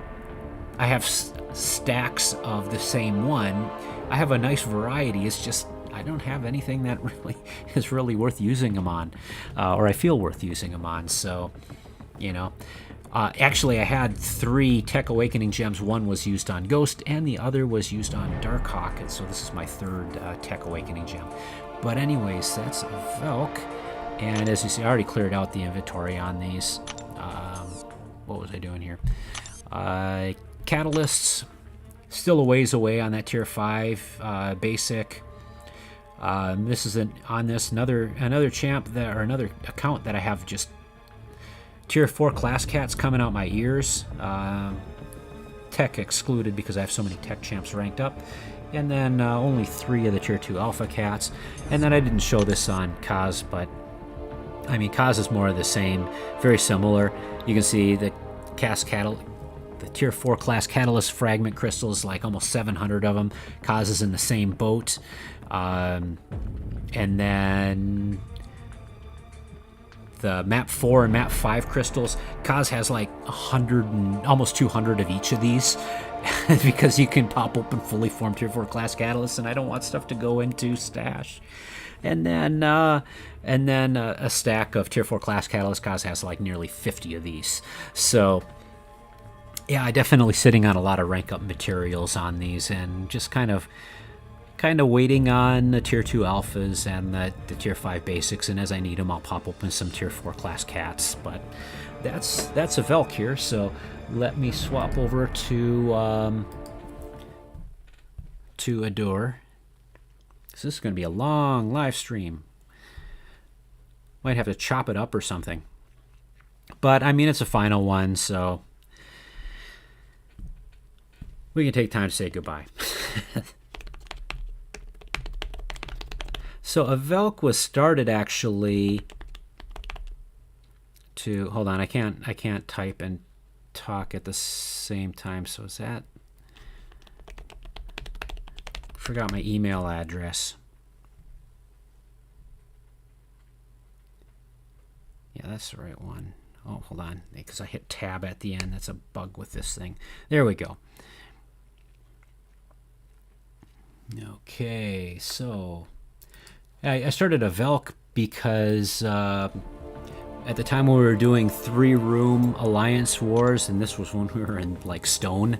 I have stacks of the same one. I have a nice variety. It's just I don't have anything that really is really worth using them on, or I feel worth using them on. So, actually I had 3 tech awakening gems. One was used on Ghost and the other was used on Darkhawk, and so this is my 3rd tech awakening gem. But anyways, that's Avelke. And as you see, I already cleared out the inventory on these. What was I doing here? Catalysts, still a ways away on that tier 5 basic. This is another champ or another account that I have just tier 4 class cats coming out my ears. Tech excluded because I have so many tech champs ranked up. And then only 3 of the tier 2 alpha cats. And then I didn't show this on Kaz, but I mean, Kaz is more of the same, very similar. You can see the tier 4 class catalyst fragment crystals, like almost 700 of them. Kaz is in the same boat. And then the map 4 and map 5 crystals, Kaz has like 100 and almost 200 of each of these because you can pop open fully formed tier 4 class catalysts, and I don't want stuff to go into stash. And then a stack of tier 4 class catalyst. Kaz has like nearly 50 of these. So yeah, I definitely sitting on a lot of rank up materials on these, and just kind of waiting on the tier 2 alphas and the tier 5 basics. And as I need them, I'll pop open some tier 4 class cats. But that's Avelke here. So let me swap over to Adaur. So this is going to be a long live stream. Might have to chop it up or something. But, I mean, it's a final one, so we can take time to say goodbye. So Avelke was started actually to, hold on, I can't type and talk at the same time. So is that, forgot my email address. Yeah, that's the right one. Oh, hold on, because I hit tab at the end. That's a bug with this thing. There we go. Okay, so I started Avelke because at the time we were doing 3-room alliance wars, and this was when we were in like stone,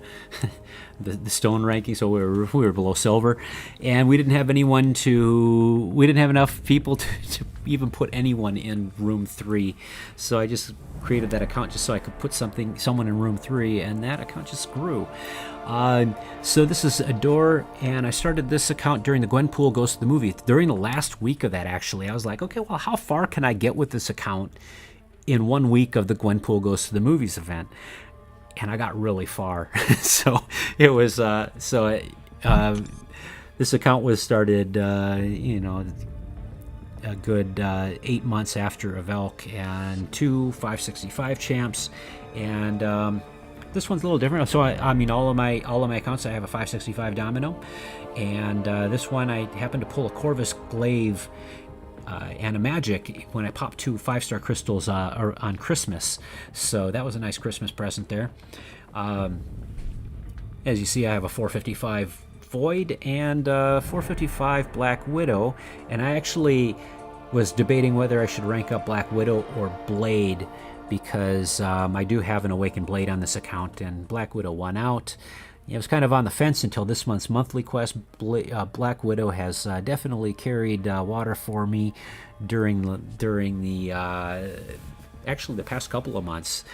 the stone ranking, so we were below silver, and we didn't have enough people to even put anyone in room 3. So I just created that account just so I could put someone in room 3, and that account just grew. So this is Adaur, and I started this account during the Gwenpool Goes to the Movie. During the last week of that, actually, I was like, okay, well, how far can I get with this account in 1 week of the Gwenpool Goes to the Movies event? And I got really far. So it was, this account was started, a good 8 months after Avelke, and 2 565 champs, and this one's a little different. So I mean, all of my accounts, I have a 565 domino, and this one I happened to pull a Corvus Glaive and a magic when I popped 2 5-star crystals on Christmas. So that was a nice Christmas present there. As you see, I have a 455 Void and 455 Black Widow, and I actually was debating whether I should rank up Black Widow or Blade, because I do have an Awakened Blade on this account, and Black Widow won out. I was kind of on the fence until this month's monthly quest. Black Widow has definitely carried water for me during the actually the past couple of months.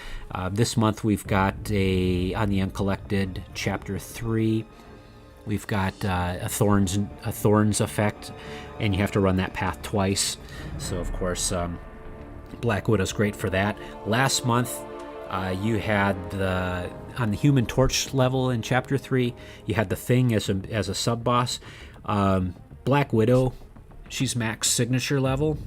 This month we've got on the Uncollected Chapter 3. We've got a Thorns effect, and you have to run that path twice. So of course, Black Widow's great for that. Last month, you had on the Human Torch level in Chapter 3, you had the Thing as a sub boss. Black Widow, she's max signature level,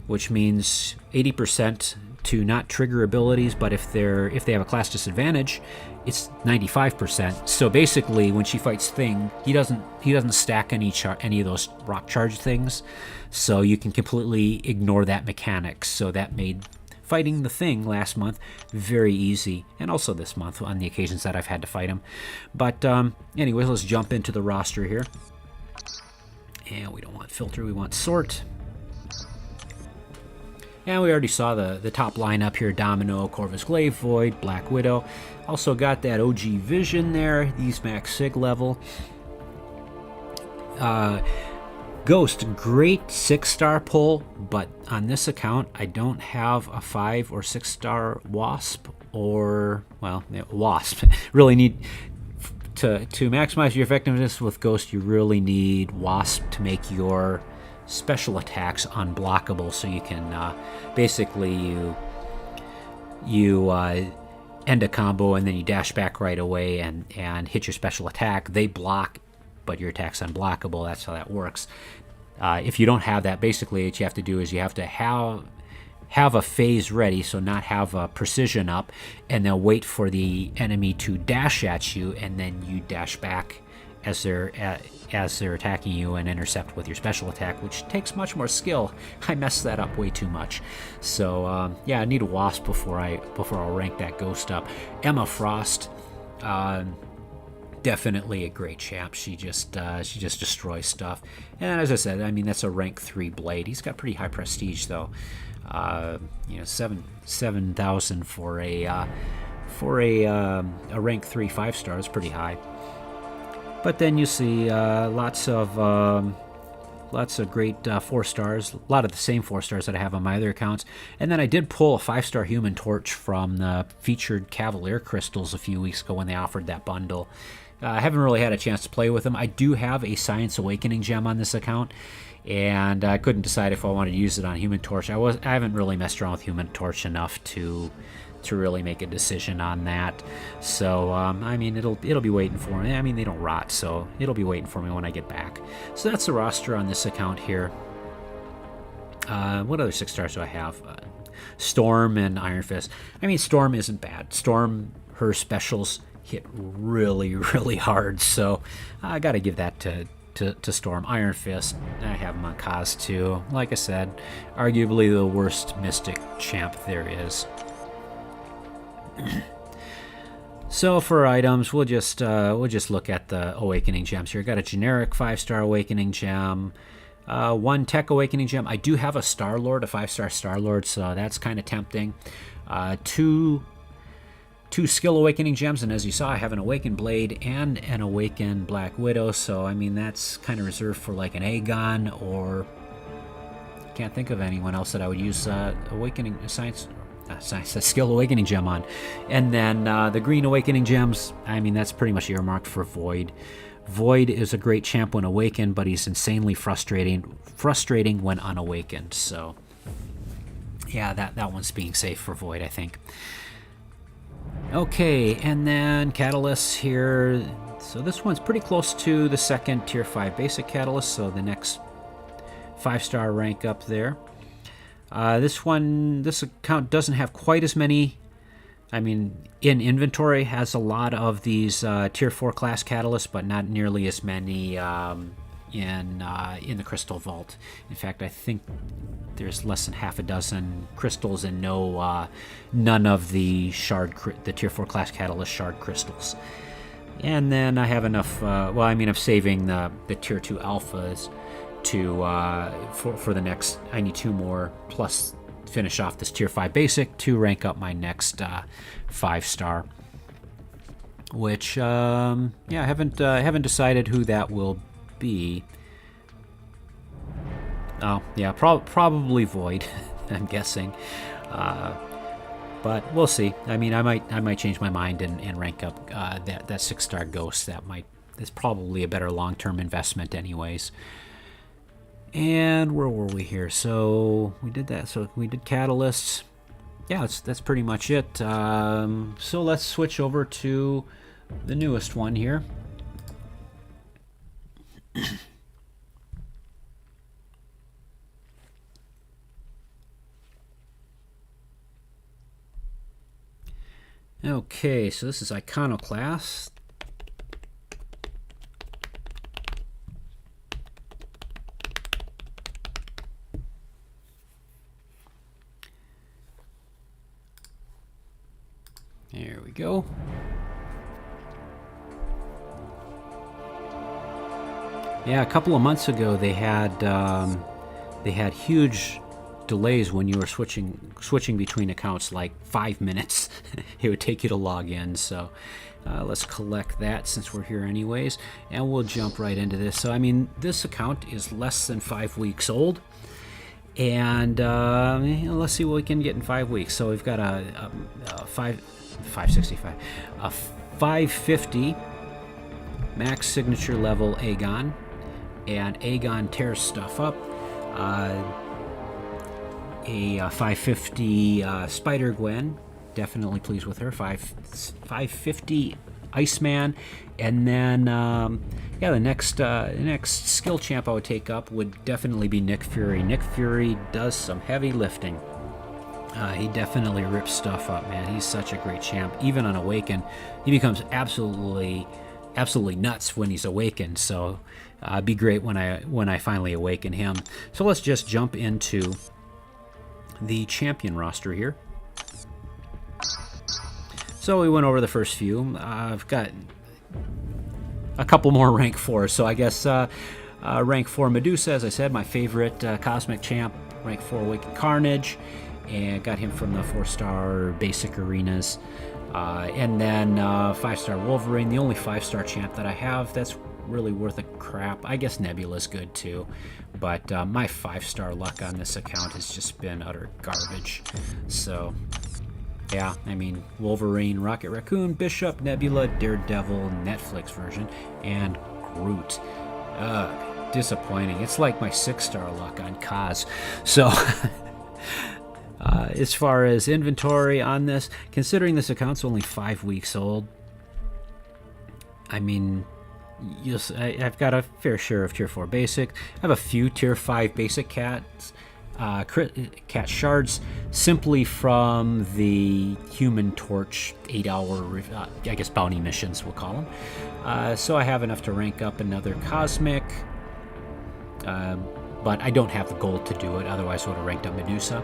which means 80% to not trigger abilities, but if they have a class disadvantage, it's 95%. So basically, when she fights Thing, he doesn't stack any of those rock charge things, so you can completely ignore that mechanic. So that made fighting the Thing last month very easy, and also this month on the occasions that I've had to fight him. But anyways, let's jump into the roster here. And we don't want filter, we want sort. And we already saw the top lineup here: Domino, Corvus Glaive, Void, Black Widow. Also got that OG Vision there, these max sig level. Ghost, great 6-star pull, but on this account I don't have a 5 or 6-star Wasp, or, well, Wasp. Really need to maximize your effectiveness with Ghost, you really need Wasp to make your special attacks unblockable, so you can basically you end a combo and then you dash back right away and hit your special attack. They block, but your attack's unblockable. That's how that works. If you don't have that, basically what you have to do is you have to have a phase ready, so not have a precision up, and then wait for the enemy to dash at you, and then you dash back as they're attacking you and intercept with your special attack, which takes much more skill. I messed that up way too much. So yeah, I need a Wasp before I'll rank that Ghost up. Emma Frost, definitely a great champ. She just destroys stuff. And as I said, I mean, that's a rank 3 Blade. He's got pretty high prestige though. 7,000 for a rank 3 5-star is pretty high. But then you see lots of great 4-stars, a lot of the same 4-stars that I have on my other accounts. And then I did pull a 5-star Human Torch from the featured Cavalier crystals a few weeks ago when they offered that bundle. I haven't really had a chance to play with them. I do have a Science Awakening gem on this account, and I couldn't decide if I wanted to use it on Human Torch. I haven't really messed around with Human Torch enough to really make a decision on that. So I mean, it'll be waiting for me. I mean, they don't rot, so it'll be waiting for me when I get back. So that's the roster on this account here. What other 6-stars do I have? Storm and Iron Fist. I mean, Storm isn't bad. Storm, her specials hit really, really hard, so I got to give that to Storm. Iron Fist, I have him on Kaz too. Like I said, arguably the worst Mystic champ there is. So for items, we'll just look at the Awakening gems here. Got a generic 5-star Awakening gem, 1 Tech Awakening gem. I do have a Star-Lord, a 5-star Star-Lord, so that's kind of tempting. 2 Skill Awakening gems, and as you saw, I have an Awakened Blade and an Awakened Black Widow, so I mean that's kind of reserved for like an Aegon, or can't think of anyone else that I would use Awakening Science Skill Awakening gem on. And then the Green Awakening gems, I mean that's pretty much earmarked for Void. Void is a great champ when awakened, but he's insanely frustrating when unawakened, so yeah, that one's being safe for Void, I think. Okay, and then Catalysts here. So this one's pretty close to the second Tier 5 basic Catalyst, so the next 5-star rank up there. This account doesn't have quite as many. I mean, in inventory has a lot of these Tier 4 class Catalysts, but not nearly as many in the Crystal Vault. In fact, I think there's less than half a dozen crystals and none of the Tier 4 class Catalyst shard crystals. And then I have enough. I'm saving the Tier 2 alphas for the next. I need 2 more plus finish off this Tier 5 basic to rank up my next 5-star. Which I haven't decided who that will be. Oh yeah, probably Void. I'm guessing, but we'll see. I mean, I might change my mind and rank up that 6-star Ghost. That's probably a better long-term investment, anyways. And where were we here? So we did that. So we did Catalysts. Yeah, that's pretty much it. So let's switch over to the newest one here. Okay, so this is Iconoclast. There we go. Yeah, a couple of months ago they had huge delays when you were switching between accounts, like 5 minutes. It would take you to log in. So let's collect that since we're here anyways, and we'll jump right into this. So I mean, this account is less than 5 weeks old, and let's see what we can get in 5 weeks. So we've got a 550 max signature level Aegon, and Aegon tears stuff up. A 550 Spider Gwen, definitely pleased with her. 550 Iceman, and then the next skill champ I would take up would definitely be Nick Fury. Nick Fury does some heavy lifting. He definitely rips stuff up, man. He's such a great champ. Even on Awaken, he becomes absolutely nuts when he's awakened. So it'd be great when I finally awaken him. So let's just jump into the champion roster here. So we went over the first few. I've got a couple more rank 4. So I guess rank 4 Medusa, as I said, my favorite cosmic champ. Rank 4 Awakened Carnage, and got him from the 4-star basic arenas. And then 5-star Wolverine, the only 5-star champ that I have that's really worth a crap. I guess Nebula's good too, but my 5-star luck on this account has just been utter garbage. So yeah, I mean, Wolverine, Rocket Raccoon, Bishop, Nebula, Daredevil, Netflix version, and Groot. Disappointing. It's like my 6-star luck on Kaz. So as far as inventory on this, considering this account's only 5 weeks old, I mean, I've got a fair share of Tier 4 basic. I have a few Tier 5 basic cats, cat shards simply from the Human Torch 8-hour, I guess, bounty missions, we'll call them. So I have enough to rank up another Cosmic, but I don't have the gold to do it, otherwise I would have ranked up Medusa.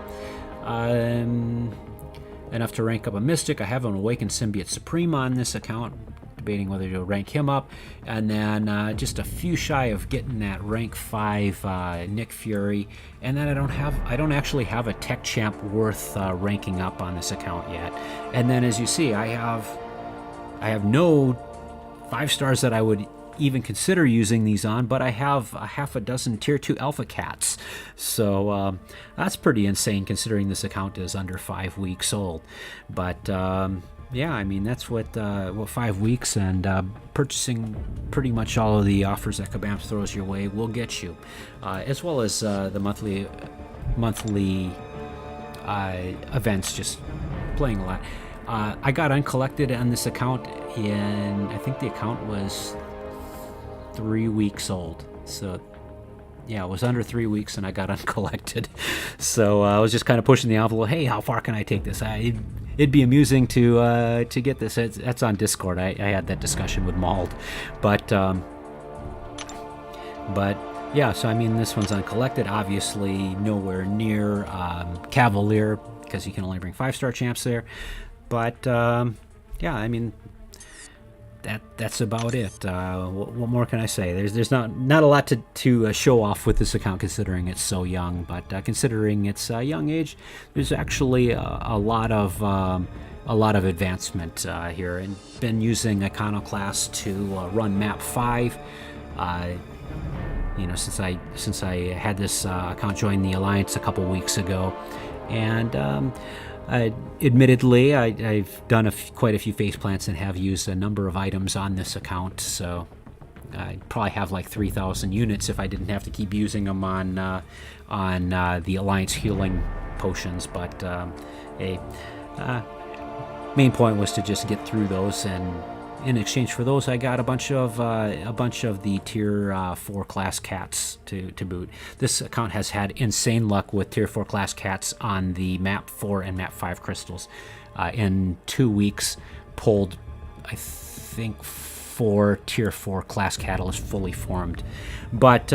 Enough to rank up a Mystic. I have an Awakened Symbiote Supreme on this account, debating whether to rank him up, and then just a few shy of getting that rank 5 Nick Fury, and then I don't actually have a tech champ worth ranking up on this account yet. And then, as you see, I have no 5 stars that I would even consider using these on, but I have a half a dozen tier 2 alpha cats, so that's pretty insane considering this account is under 5 weeks old. But yeah, I mean, that's what 5 weeks and purchasing pretty much all of the offers that Kabam throws your way will get you, as well as the monthly events, just playing a lot. I got uncollected on this account I think the account was 3 weeks old, so yeah, it was under 3 weeks and I got uncollected. So I was just kind of pushing the envelope. Hey, how far can I take this? It'd be amusing to get this. That's on Discord. I had that discussion with Mauld, but yeah. So I mean, this one's uncollected. Obviously, nowhere near Cavalier, because you can only bring 5-star champs there. But yeah, I mean, that's about it. What more can I say? There's not a lot to show off with this account, considering it's so young. But considering its young age, there's actually a lot of advancement here, and been using Iconoclast to run map 5. You know, since I had this account join the Alliance a couple weeks ago, and admittedly, I've done quite a few face plants and have used a number of items on this account, so I'd probably have like 3,000 units if I didn't have to keep using them on the Alliance healing potions. But main point was to just get through those, and in exchange for those, I got a bunch of the tier 4 class cats to boot. This account has had insane luck with tier 4 class cats on the map 4 and map 5 crystals. In 2 weeks, pulled, I think, 4 tier 4 class catalysts fully formed. But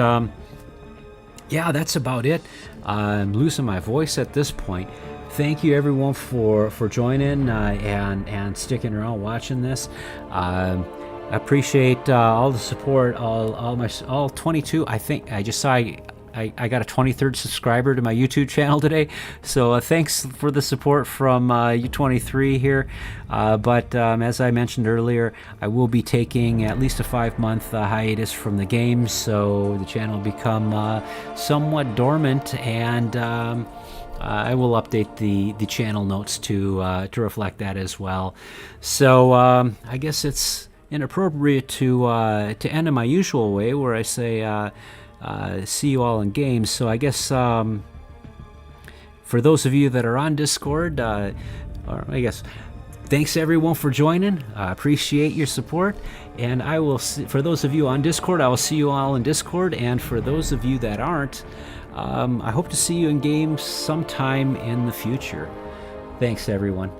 yeah, that's about it. I'm losing my voice at this point. Thank you everyone for joining and sticking around watching this. I appreciate all the support, all 22. I think I just saw I got a 23rd subscriber to my YouTube channel today, so thanks for the support from you 23 here. But as I mentioned earlier, I will be taking at least a 5-month hiatus from the game, so the channel will become somewhat dormant, and I will update the channel notes to reflect that as well. So I guess it's inappropriate to end in my usual way, where I say see you all in games. So I guess for those of you that are on Discord, or I guess thanks everyone for joining. I appreciate your support, and I will for those of you on Discord, I will see you all in Discord, and for those of you that aren't, I hope to see you in games sometime in the future. Thanks, everyone.